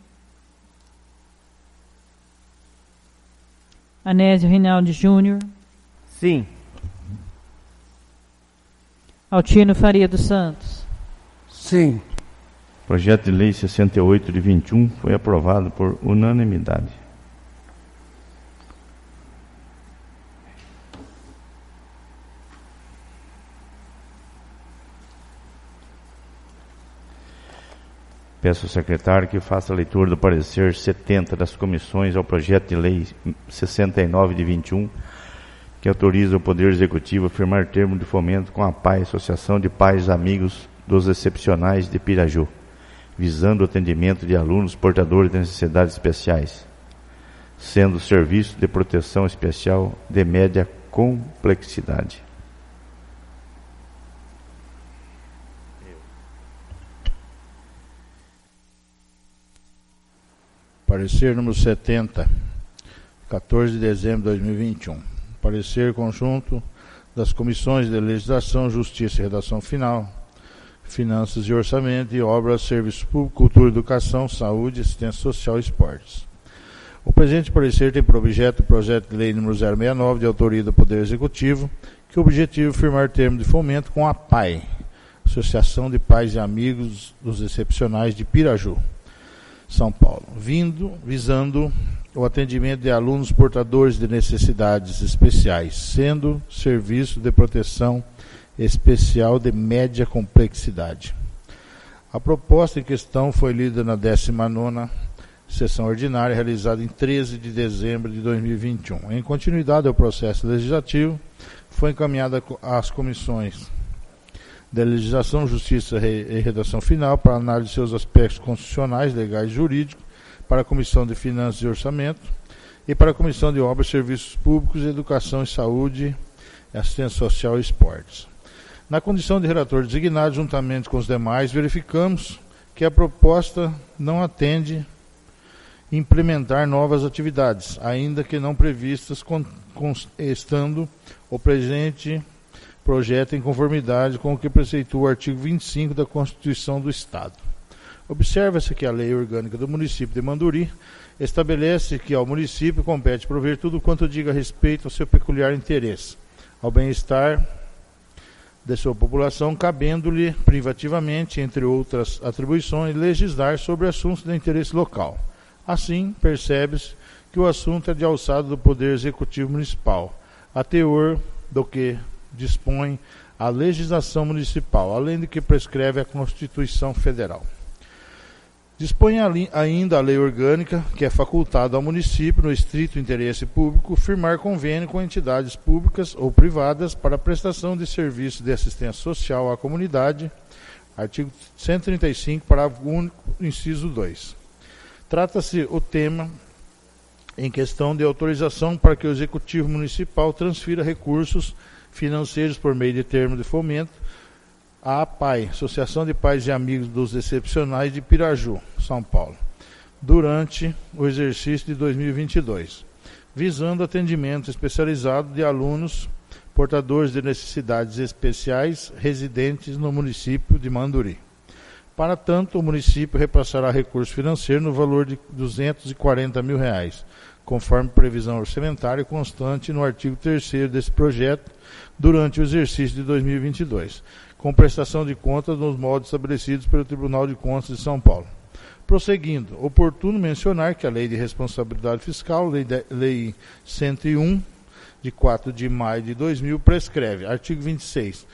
Anésio Rinaldi Júnior. Sim. Altino Faria dos Santos. Sim. O projeto de lei 68 de 21 foi aprovado por unanimidade. Peço ao secretário que faça a leitura do parecer 70 das comissões ao projeto de lei 69 de 21, que autoriza o Poder Executivo a firmar termo de fomento com a PAI, Associação de Pais Amigos dos Excepcionais de Piraju, visando o atendimento de alunos portadores de necessidades especiais. sendo serviço de proteção especial de média complexidade. Parecer número 70, 14 de dezembro de 2021. Parecer conjunto das Comissões de Legislação, Justiça e Redação Final, Finanças e Orçamento e Obras, Serviço Público, Cultura, Educação, Saúde, Assistência Social e Esportes. O presente parecer tem por objeto o projeto de lei número 069, de autoria do Poder Executivo, que objetiva firmar termo de fomento com a PAI, Associação de Pais e Amigos dos Excepcionais de Piraju, São Paulo, visando o atendimento de alunos portadores de necessidades especiais, sendo serviço de proteção especial de média complexidade. A proposta em questão foi lida na 19ª sessão ordinária, realizada em 13 de dezembro de 2021. Em continuidade ao processo legislativo, foi encaminhada às comissões da Legislação, Justiça e Redação Final para análise de seus aspectos constitucionais, legais e jurídicos, para a Comissão de Finanças e Orçamento e para a Comissão de Obras, Serviços Públicos, Educação e Saúde, Assistência Social e Esportes. Na condição de relator designado, juntamente com os demais, verificamos que a proposta não atende implementar novas atividades, ainda que não previstas, estando o presente projeto em conformidade com o que preceitua o artigo 25 da Constituição do Estado. Observa-se que a Lei Orgânica do Município de Manduri estabelece que ao município compete prover tudo quanto diga respeito ao seu peculiar interesse, ao bem-estar de sua população, cabendo-lhe privativamente, entre outras atribuições, legislar sobre assuntos de interesse local. Assim, percebe-se que o assunto é de alçada do Poder Executivo Municipal, a teor do que dispõe a legislação municipal, além do que prescreve a Constituição Federal. Dispõe ainda a lei orgânica, que é facultada ao município, no estrito interesse público, firmar convênio com entidades públicas ou privadas para a prestação de serviços de assistência social à comunidade, artigo 135, parágrafo único, inciso 2. Trata-se o tema em questão de autorização para que o Executivo Municipal transfira recursos financeiros por meio de termo de fomento à APAI, Associação de Pais e Amigos dos Excepcionais de Piraju, São Paulo, durante o exercício de 2022, visando atendimento especializado de alunos portadores de necessidades especiais residentes no município de Manduri. Para tanto, o município repassará recurso financeiro no valor de R$ 240 mil, conforme previsão orçamentária constante no artigo 3º desse projeto, durante o exercício de 2022, com prestação de contas nos moldes estabelecidos pelo Tribunal de Contas de São Paulo. Prosseguindo, oportuno mencionar que a Lei de Responsabilidade Fiscal, Lei 101, de 4 de maio de 2000, prescreve, artigo 26,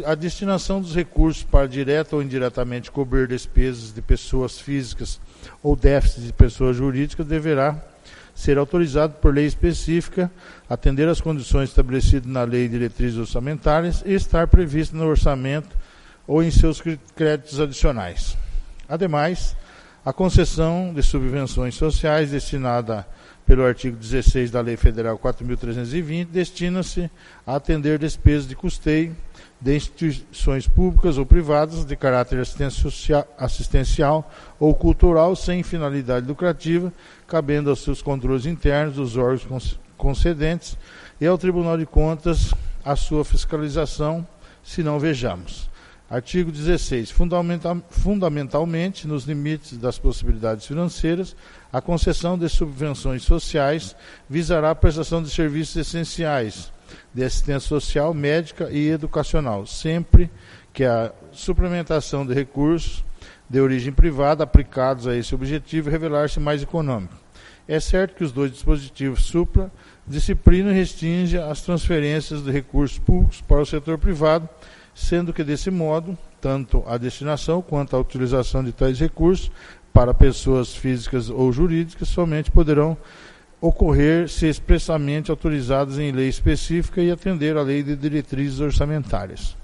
a destinação dos recursos para direta ou indiretamente cobrir despesas de pessoas físicas ou déficits de pessoas jurídicas deverá ser autorizado por lei específica, atender às condições estabelecidas na Lei de Diretrizes Orçamentárias e estar previsto no orçamento ou em seus créditos adicionais. Ademais, a concessão de subvenções sociais destinada pelo artigo 16 da Lei Federal 4.320 destina-se a atender despesas de custeio de instituições públicas ou privadas de caráter assistencial ou cultural sem finalidade lucrativa, cabendo aos seus controles internos dos órgãos concedentes e ao Tribunal de Contas a sua fiscalização, se não vejamos. Artigo 16. Fundamentalmente, nos limites das possibilidades financeiras, a concessão de subvenções sociais visará a prestação de serviços essenciais de assistência social, médica e educacional, sempre que a suplementação de recursos de origem privada aplicados a esse objetivo revelar-se mais econômico. É certo que os dois dispositivos supra disciplinam e restringem as transferências de recursos públicos para o setor privado, sendo que, desse modo, tanto a destinação quanto a utilização de tais recursos para pessoas físicas ou jurídicas somente poderão ocorrer se expressamente autorizadas em lei específica e atender à Lei de Diretrizes Orçamentárias.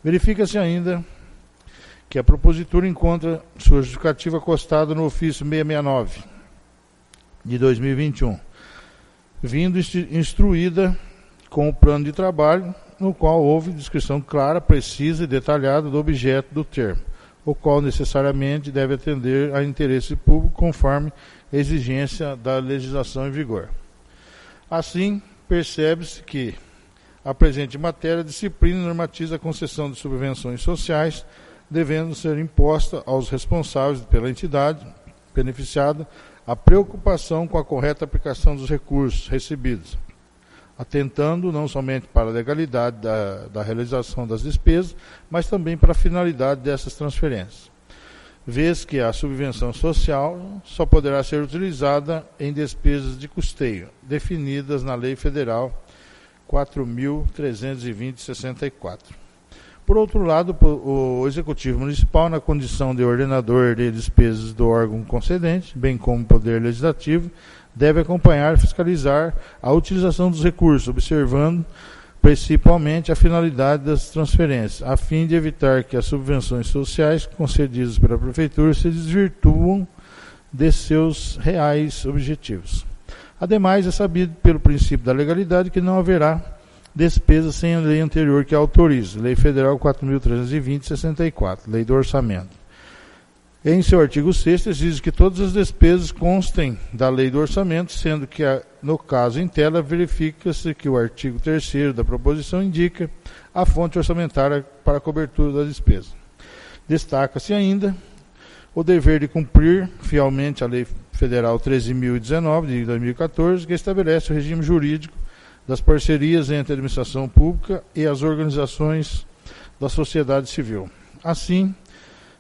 Verifica-se ainda que a propositura encontra sua justificativa acostada no ofício 669, de 2021, vindo instruída com o plano de trabalho, no qual houve descrição clara, precisa e detalhada do objeto do termo, o qual necessariamente deve atender a interesse público conforme a exigência da legislação em vigor. Assim, percebe-se que a presente matéria disciplina e normatiza a concessão de subvenções sociais, devendo ser imposta aos responsáveis pela entidade beneficiada a preocupação com a correta aplicação dos recursos recebidos, atentando não somente para a legalidade da realização das despesas, mas também para a finalidade dessas transferências, vez que a subvenção social só poderá ser utilizada em despesas de custeio, definidas na Lei Federal 4.320/64. Por outro lado, o Executivo Municipal, na condição de ordenador de despesas do órgão concedente, bem como o Poder Legislativo, deve acompanhar e fiscalizar a utilização dos recursos, observando principalmente a finalidade das transferências, a fim de evitar que as subvenções sociais concedidas pela Prefeitura se desvirtuam de seus reais objetivos. Ademais, é sabido pelo princípio da legalidade que não haverá despesas sem a lei anterior que autoriza, Lei Federal 4.320/64, Lei do Orçamento. Em seu artigo 6º, exige que todas as despesas constem da Lei do Orçamento, sendo que, no caso em tela, verifica-se que o artigo 3º da proposição indica a fonte orçamentária para a cobertura da despesa. Destaca-se ainda o dever de cumprir fielmente a Lei Federal 13.019, de 2014, que estabelece o regime jurídico das parcerias entre a administração pública e as organizações da sociedade civil. Assim,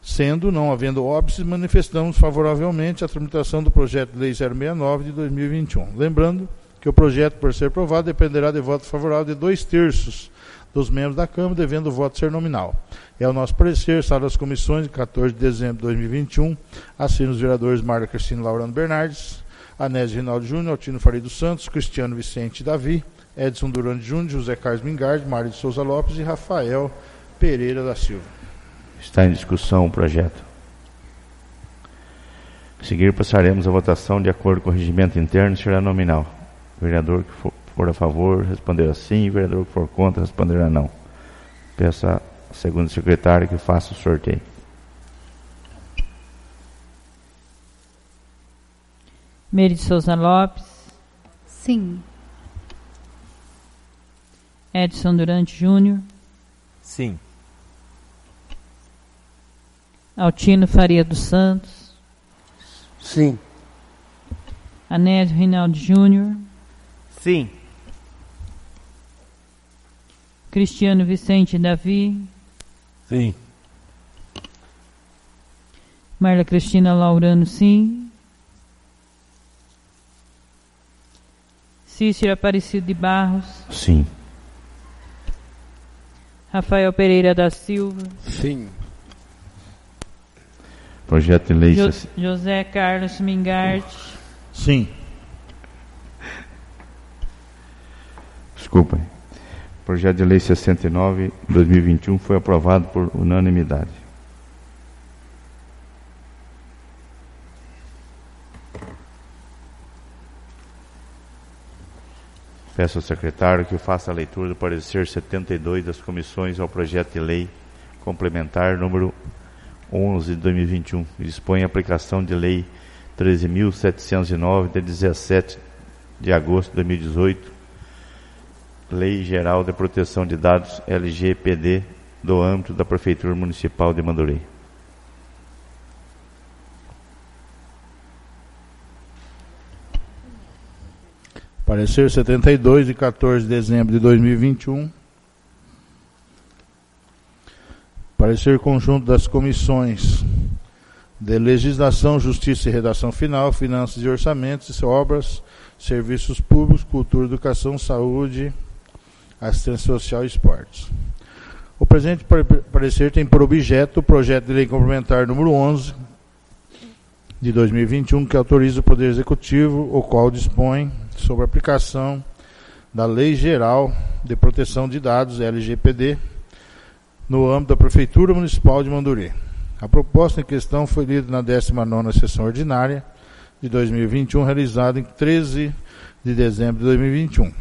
sendo, não havendo óbices, manifestamos favoravelmente a tramitação do projeto de lei 069 de 2021. Lembrando que o projeto, por ser aprovado, dependerá de voto favorável de 2/3 dos membros da Câmara, devendo o voto ser nominal. É o nosso parecer, sala das comissões, de 14 de dezembro de 2021, assinam os vereadores Marla Cristina Laurano Bernardes, Anésio Rinaldo Júnior, Altino Faria dos Santos, Cristiano Vicente Davi, Edson Durante Júnior, José Carlos Mingardi, Mário de Souza Lopes e Rafael Pereira da Silva. Está em discussão o projeto. A seguir, passaremos a votação de acordo com o regimento interno, será nominal. O vereador que for a favor responderá sim, o vereador que for contra responderá não. Peço à segunda secretária que faça o sorteio. Meire de Souza Lopes, Sim. Edson Durante Júnior, Sim. Altino Faria dos Santos, Sim. Anésio Rinaldo Júnior, Sim. Cristiano Vicente Davi, Sim. Marla Cristina Laurano, sim. Cícero Aparecido de Barros, Sim. Rafael Pereira da Silva, Sim. Projeto de lei... José Carlos Mingardi, Sim. Desculpa. Projeto de lei 69/2021 foi aprovado por unanimidade. Peço ao secretário que faça a leitura do parecer 72 das comissões ao projeto de lei complementar número 11 de 2021 e dispõe a aplicação de lei 13.709 de 17 de agosto de 2018, Lei Geral de Proteção de Dados LGPD do âmbito da Prefeitura Municipal de Mandurei. Parecer 72, de 14 de dezembro de 2021. Parecer conjunto das comissões de Legislação, Justiça e Redação Final, Finanças e Orçamentos, Obras, Serviços Públicos, Cultura, Educação, Saúde, Assistência Social e Esportes. O presente parecer tem por objeto o projeto de lei complementar número 11 de 2021, que autoriza o Poder Executivo, o qual dispõe sobre a aplicação da Lei Geral de Proteção de Dados, LGPD, no âmbito da Prefeitura Municipal de Mandurê. A proposta em questão foi lida na 19ª sessão ordinária de 2021, realizado em 13 de dezembro de 2021.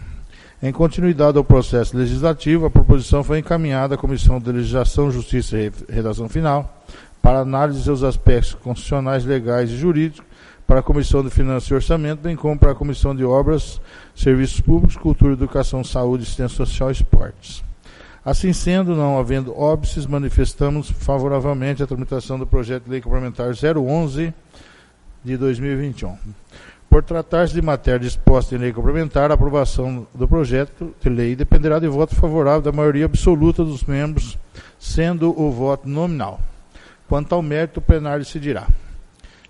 Em continuidade ao processo legislativo, a proposição foi encaminhada à Comissão de Legislação, Justiça e Redação Final para análise de seus aspectos constitucionais, legais e jurídicos, para a Comissão de Finanças e Orçamento, bem como para a Comissão de Obras, Serviços Públicos, Cultura, Educação, Saúde, Assistência Social e Esportes. Assim sendo, não havendo óbices, manifestamos favoravelmente a tramitação do projeto de lei complementar 011 de 2021. Por tratar-se de matéria disposta em lei complementar, a aprovação do projeto de lei dependerá de voto favorável da maioria absoluta dos membros, sendo o voto nominal. Quanto ao mérito, o plenário decidirá.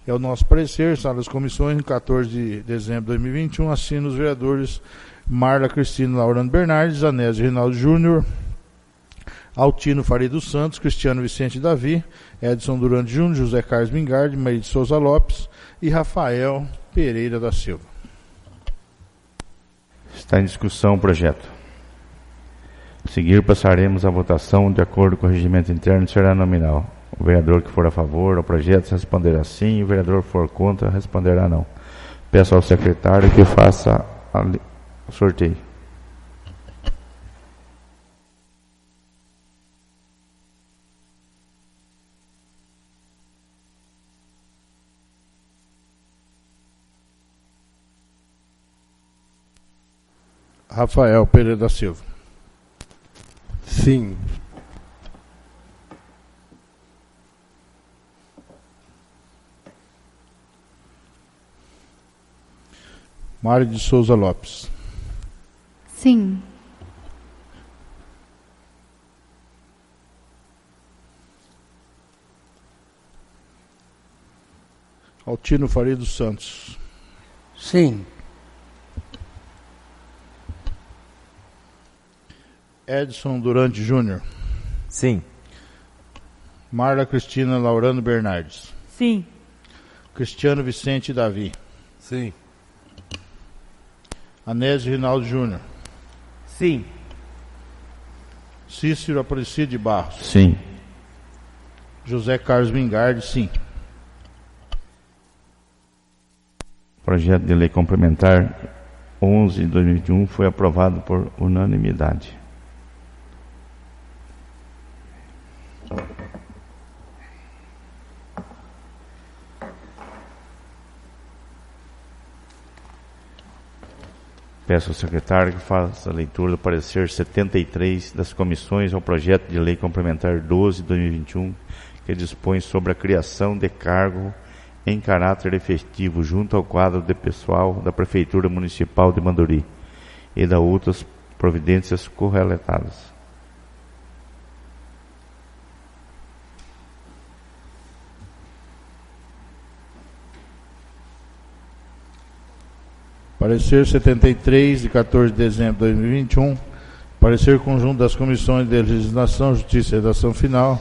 É o nosso parecer, sala das comissões, em 14 de dezembro de 2021, assinam os vereadores Marla Cristina Laurano Bernardes, Anésio Reinaldo Júnior, Altino Faria dos Santos, Cristiano Vicente Davi, Edson Durante Júnior, José Carlos Mingardi, Maria de Souza Lopes e Rafael Pereira da Silva. Está em discussão o projeto. A seguir, passaremos à votação. De acordo com o regimento interno, será nominal. O vereador que for a favor do projeto responderá sim, o vereador que for contra responderá não. Peço ao secretário que faça o sorteio. Rafael Pereira da Silva. Sim. Mário de Souza Lopes. Sim. Altino Faria dos Santos. Sim. Edson Durante Júnior. Sim. Marla Cristina Laurano Bernardes. Sim. Cristiano Vicente Davi. Sim. Anésio Reinaldo Júnior. Sim. Cícero Aparecido de Barros. Sim. José Carlos Mingardi, sim. Projeto de lei complementar 11 de 2021 foi aprovado por unanimidade. Peço ao secretário que faça a leitura do parecer 73 das comissões ao projeto de lei complementar 12 de 2021, que dispõe sobre a criação de cargo em caráter efetivo junto ao quadro de pessoal da Prefeitura Municipal de Manduri e da outras providências correlatadas. Parecer 73, de 14 de dezembro de 2021. Parecer conjunto das comissões de Legislação, Justiça e Redação Final,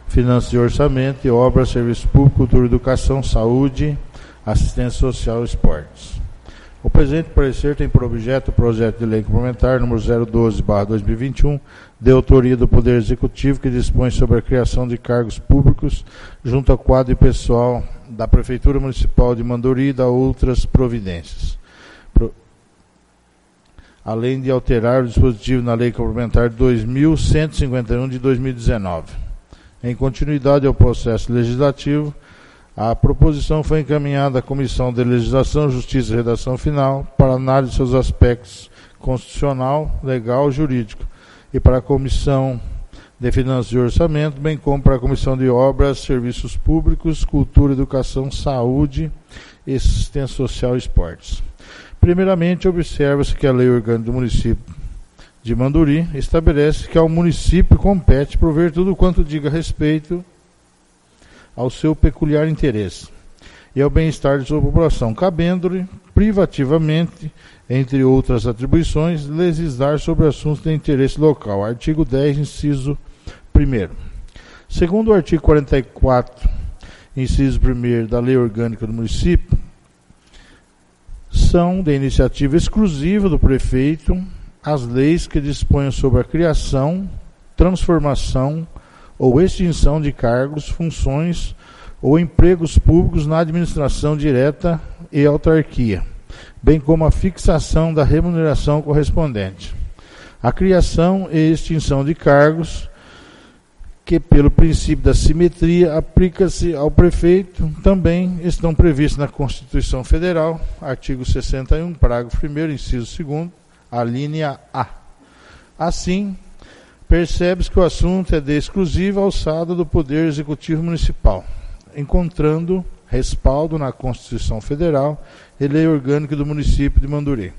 Finanças e Orçamento, e Obras, Serviço Público, Cultura, Educação, Saúde, Assistência Social e Esportes. O presente parecer tem por objeto o projeto de lei complementar número 012/2021, de autoria do Poder Executivo, que dispõe sobre a criação de cargos públicos junto ao quadro de pessoal da Prefeitura Municipal de Manduri e da outras providências. Além de alterar o dispositivo na Lei Complementar 2151 de 2019. Em continuidade ao processo legislativo, a proposição foi encaminhada à Comissão de Legislação, Justiça e Redação Final para análise de seus aspectos constitucional, legal e jurídico, e para a Comissão de Finanças e Orçamento, bem como para a Comissão de Obras, Serviços Públicos, Cultura, Educação, Saúde, Assistência Social e Esportes. Primeiramente, observa-se que a Lei Orgânica do Município de Manduri estabelece que ao município compete prover tudo quanto diga respeito ao seu peculiar interesse e ao bem-estar de sua população, cabendo-lhe privativamente, entre outras atribuições, legislar sobre assuntos de interesse local. Artigo 10, inciso 1º. Segundo o artigo 44, inciso 1º da Lei Orgânica do Município, são de iniciativa exclusiva do prefeito as leis que disponham sobre a criação, transformação ou extinção de cargos, funções ou empregos públicos na administração direta e autarquia, bem como a fixação da remuneração correspondente. A criação e extinção de cargos, que pelo princípio da simetria aplica-se ao prefeito, também estão previstos na Constituição Federal, artigo 61, parágrafo 1º, inciso 2º, a linha A. Assim, percebe-se que o assunto é de exclusiva alçada do Poder Executivo Municipal, encontrando respaldo na Constituição Federal e Lei Orgânica do Município de Manduri.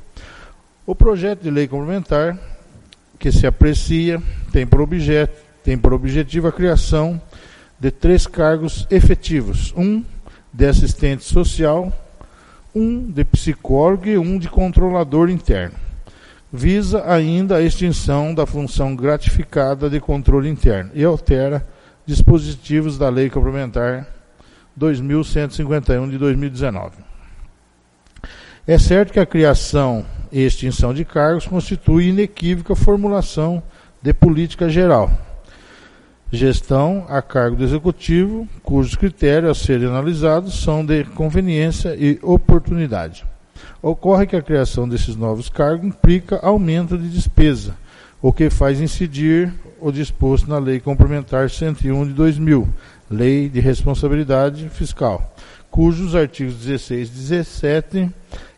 O projeto de lei complementar que se aprecia tem por objetivo a criação de 3 cargos efetivos, um de assistente social, um de psicólogo e um de controlador interno. Visa ainda a extinção da função gratificada de controle interno e altera dispositivos da Lei Complementar 2151 de 2019. É certo que a criação e extinção de cargos constitui inequívoca formulação de política geral. Gestão a cargo do Executivo, cujos critérios a serem analisados são de conveniência e oportunidade. Ocorre que a criação desses novos cargos implica aumento de despesa, o que faz incidir o disposto na Lei Complementar 101 de 2000, Lei de Responsabilidade Fiscal, cujos artigos 16 e 17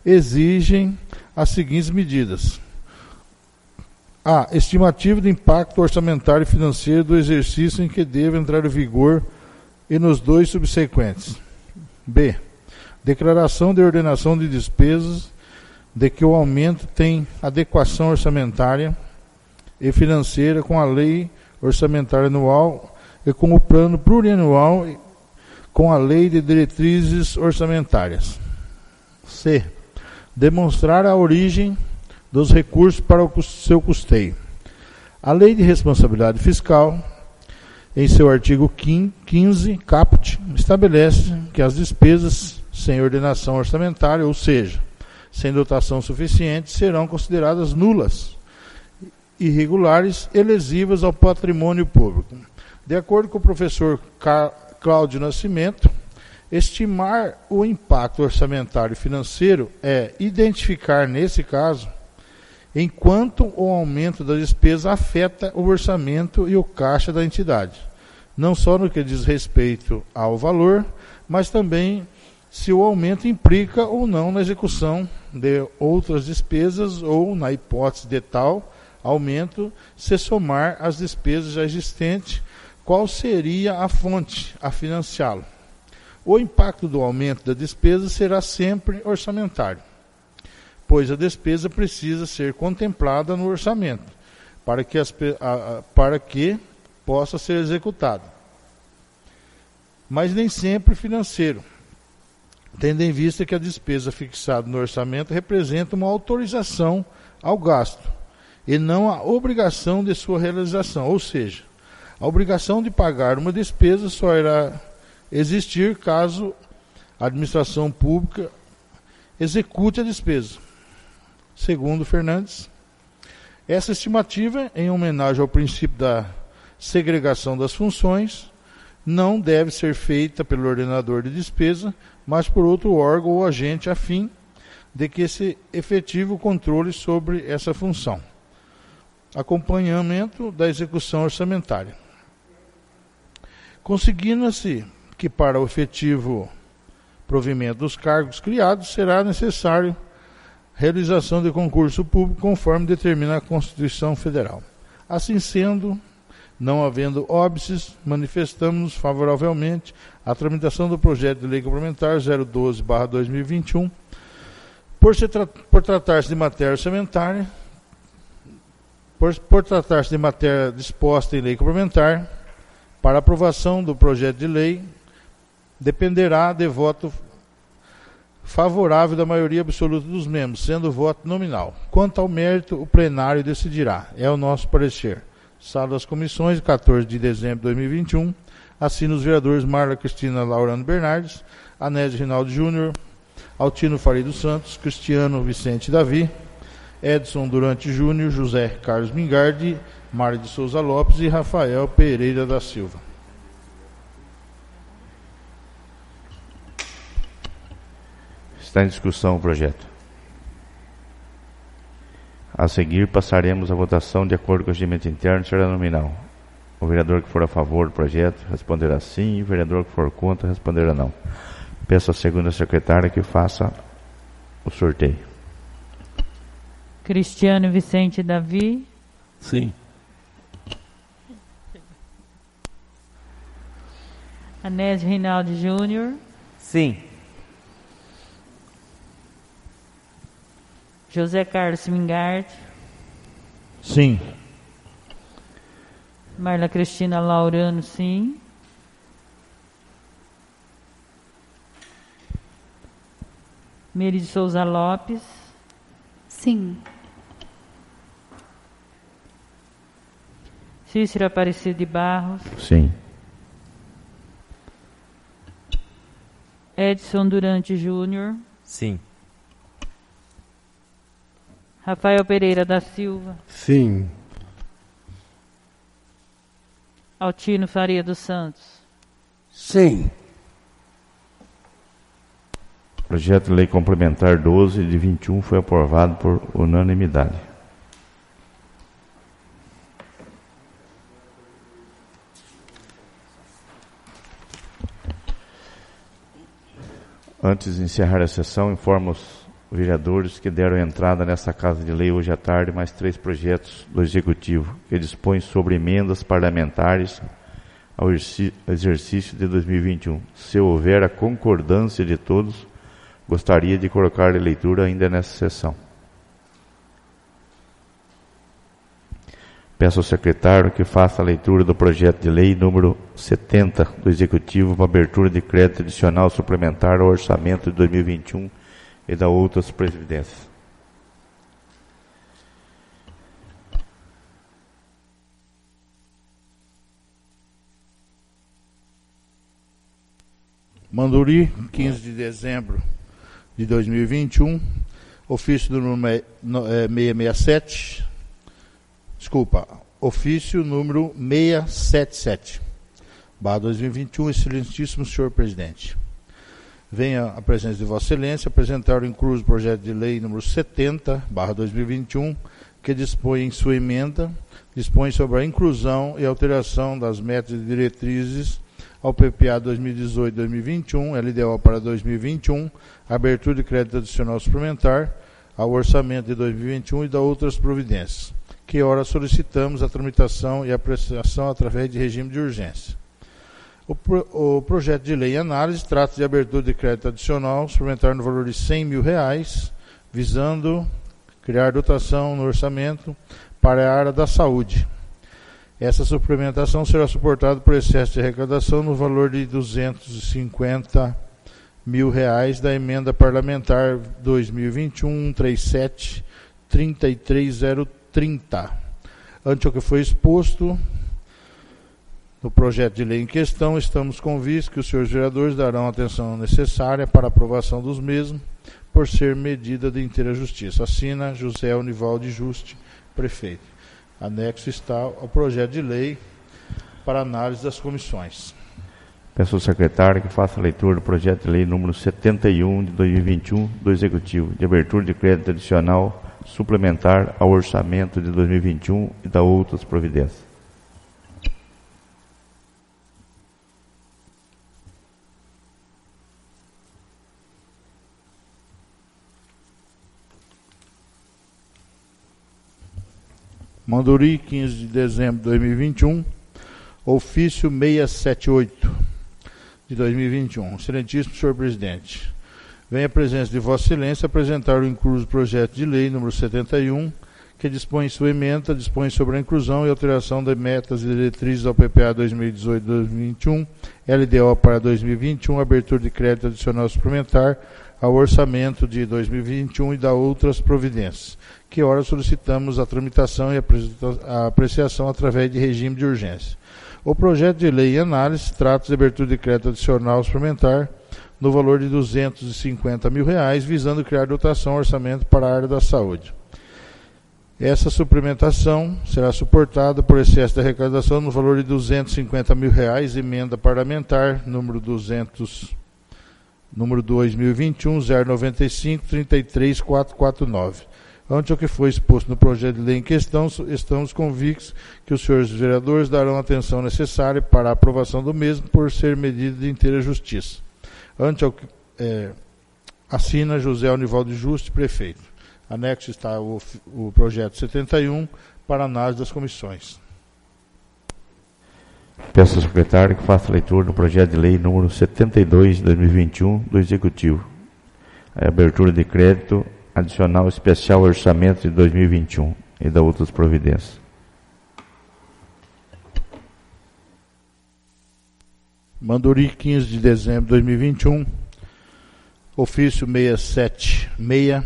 exigem as seguintes medidas. A. Estimativa de impacto orçamentário e financeiro do exercício em que deve entrar em vigor e nos 2 subsequentes. B. Declaração de ordenação de despesas de que o aumento tem adequação orçamentária e financeira com a lei orçamentária anual e com o plano plurianual com a lei de diretrizes orçamentárias. C. Demonstrar a origem dos recursos para o seu custeio. A Lei de Responsabilidade Fiscal, em seu artigo 15, caput, estabelece que as despesas sem ordenação orçamentária, ou seja, sem dotação suficiente, serão consideradas nulas, irregulares e lesivas ao patrimônio público. De acordo com o professor Cláudio Nascimento, estimar o impacto orçamentário e financeiro é identificar, nesse caso, enquanto o aumento da despesa afeta o orçamento e o caixa da entidade, não só no que diz respeito ao valor, mas também se o aumento implica ou não na execução de outras despesas ou, na hipótese de tal aumento, se somar as despesas já existentes, qual seria a fonte a financiá-lo. O impacto do aumento da despesa será sempre orçamentário, pois a despesa precisa ser contemplada no orçamento para que possa ser executada. Mas nem sempre financeiro, tendo em vista que a despesa fixada no orçamento representa uma autorização ao gasto e não a obrigação de sua realização, ou seja, a obrigação de pagar uma despesa só irá existir caso a administração pública execute a despesa. Segundo Fernandes, essa estimativa, em homenagem ao princípio da segregação das funções, não deve ser feita pelo ordenador de despesa, mas por outro órgão ou agente a fim de que se efetive o controle sobre essa função. Acompanhamento da execução orçamentária. Conseguindo-se que para o efetivo provimento dos cargos criados será necessário realização de concurso público conforme determina a Constituição Federal. Assim sendo, não havendo óbices, manifestamos-nos favoravelmente à tramitação do projeto de lei complementar 012/2021, por tratar-se de matéria orçamentária, por tratar-se de matéria disposta em lei complementar. Para aprovação do projeto de lei, dependerá de voto favorável da maioria absoluta dos membros, sendo voto nominal. Quanto ao mérito, o plenário decidirá. É o nosso parecer. Sala das Comissões, 14 de dezembro de 2021. Assina os vereadores Marla Cristina Laurano Bernardes, Anésio Rinaldo Júnior, Altino Faria dos Santos, Cristiano Vicente Davi, Edson Durante Júnior, José Carlos Mingardi, Mário de Souza Lopes e Rafael Pereira da Silva. Está em discussão o projeto. A seguir, passaremos a votação de acordo com o regimento interno, será nominal. O vereador que for a favor do projeto responderá sim, e o vereador que for contra responderá não. Peço à segunda secretária que faça o sorteio. Cristiano Vicente Davi. Sim. Anésio Reinaldo Júnior. Sim. José Carlos Mingarte. Sim. Marla Cristina Laurano, sim. Meri de Souza Lopes. Sim. Cícero Aparecido de Barros. Sim. Edson Durante Júnior. Sim. Rafael Pereira da Silva. Sim. Altino Faria dos Santos. Sim. Projeto de Lei Complementar 12 de 21 foi aprovado por unanimidade. Antes de encerrar a sessão, informo os vereadores que deram entrada nessa Casa de Lei hoje à tarde mais 3 projetos do Executivo que dispõem sobre emendas parlamentares ao exercício de 2021. Se houver a concordância de todos, gostaria de colocar a leitura ainda nessa sessão. Peço ao secretário que faça a leitura do projeto de lei número 70 do Executivo para abertura de crédito adicional suplementar ao orçamento de 2021 e da outras previdências. Manduri, 15 de dezembro de 2021, ofício do número 667, ofício número 677, /2021, excelentíssimo senhor presidente. Venha à presença de Vossa Excelência apresentar o incluso projeto de lei número 70, /2021, que dispõe em sua emenda, dispõe sobre a inclusão e alteração das metas e diretrizes ao PPA 2018-2021, LDO para 2021, abertura de crédito adicional suplementar ao orçamento de 2021 e da outras providências, que ora solicitamos a tramitação e apreciação através de regime de urgência. O projeto de lei em análise trata de abertura de crédito adicional suplementar no valor de R$100 mil, visando criar dotação no orçamento para a área da saúde. Essa suplementação será suportada por excesso de arrecadação no valor de R$250 mil da emenda parlamentar 2021-137-33030. Ante o que foi exposto no projeto de lei em questão, estamos convictos que os senhores vereadores darão a atenção necessária para a aprovação dos mesmos, por ser medida de inteira justiça. Assina José Univaldo Juste, prefeito. Anexo está ao projeto de lei para análise das comissões. Peço ao secretário que faça a leitura do projeto de lei número 71 de 2021 do Executivo, de abertura de crédito adicional suplementar ao orçamento de 2021 e da outras providências. Manduri, 15 de dezembro de 2021, ofício 678 de 2021. Excelentíssimo senhor presidente, venho à presença de Vossa Excelência apresentar o incluso projeto de lei número 71, que dispõe em sua emenda, dispõe sobre a inclusão e alteração de metas e diretrizes ao PPA 2018-2021, LDO para 2021, abertura de crédito adicional suplementar ao orçamento de 2021 e da outras providências, que ora solicitamos a tramitação e a apreciação através de regime de urgência. O projeto de lei em análise trata de abertura de crédito adicional suplementar no valor de R$250 mil, visando criar dotação orçamento para a área da saúde. Essa suplementação será suportada por excesso de arrecadação no valor de R$250 mil, emenda parlamentar número número 2021-095-33449. Ante o que foi exposto no projeto de lei em questão, estamos convictos que os senhores vereadores darão a atenção necessária para a aprovação do mesmo, por ser medida de inteira justiça. Ante o que assina José Onivaldo Juste, prefeito. Anexo está o projeto 71 para análise das comissões. Peço ao secretário que faça a leitura do projeto de lei número 72 de 2021 do Executivo. A abertura de crédito adicional especial ao orçamento de 2021 e da outras providências. Manduri, 15 de dezembro de 2021, ofício 676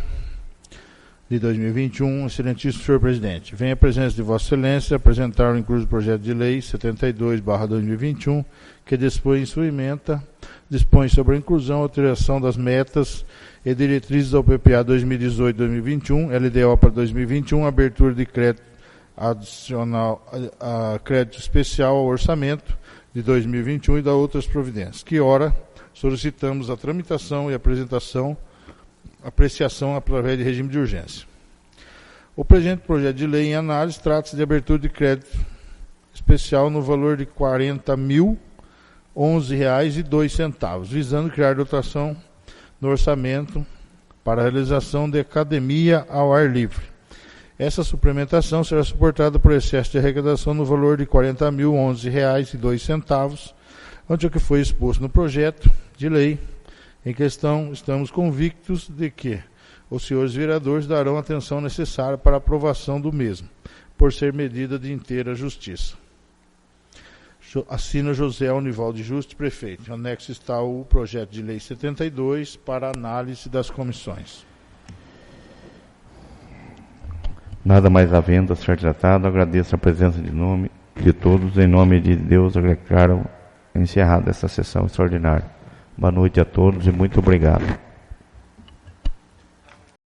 de 2021, excelentíssimo senhor presidente. Venho à presença de Vossa Excelência apresentar o incluso projeto de lei 72/2021, que dispõe em sua ementa, dispõe sobre a inclusão e alteração das metas e diretrizes ao PPA 2018-2021, LDO para 2021, abertura de crédito adicional a crédito especial ao orçamento de 2021 e da outras providências, que ora solicitamos a tramitação e apreciação através de regime de urgência. O presente projeto de lei em análise trata-se de abertura de crédito especial no valor de R$ 40.011,02, visando criar dotação no orçamento para a realização de academia ao ar livre. Essa suplementação será suportada por excesso de arrecadação no valor de R$ 40.011,02, ante o que foi exposto no projeto de lei em questão. Estamos convictos de que os senhores vereadores darão a atenção necessária para a aprovação do mesmo, por ser medida de inteira justiça. Assina José Onivaldo Juste, prefeito. Anexo está o projeto de lei 72 para análise das comissões. Nada mais havendo a ser tratado, agradeço a presença de todos. Em nome de Deus, declaro encerrada essa sessão extraordinária. Boa noite a todos e muito obrigado.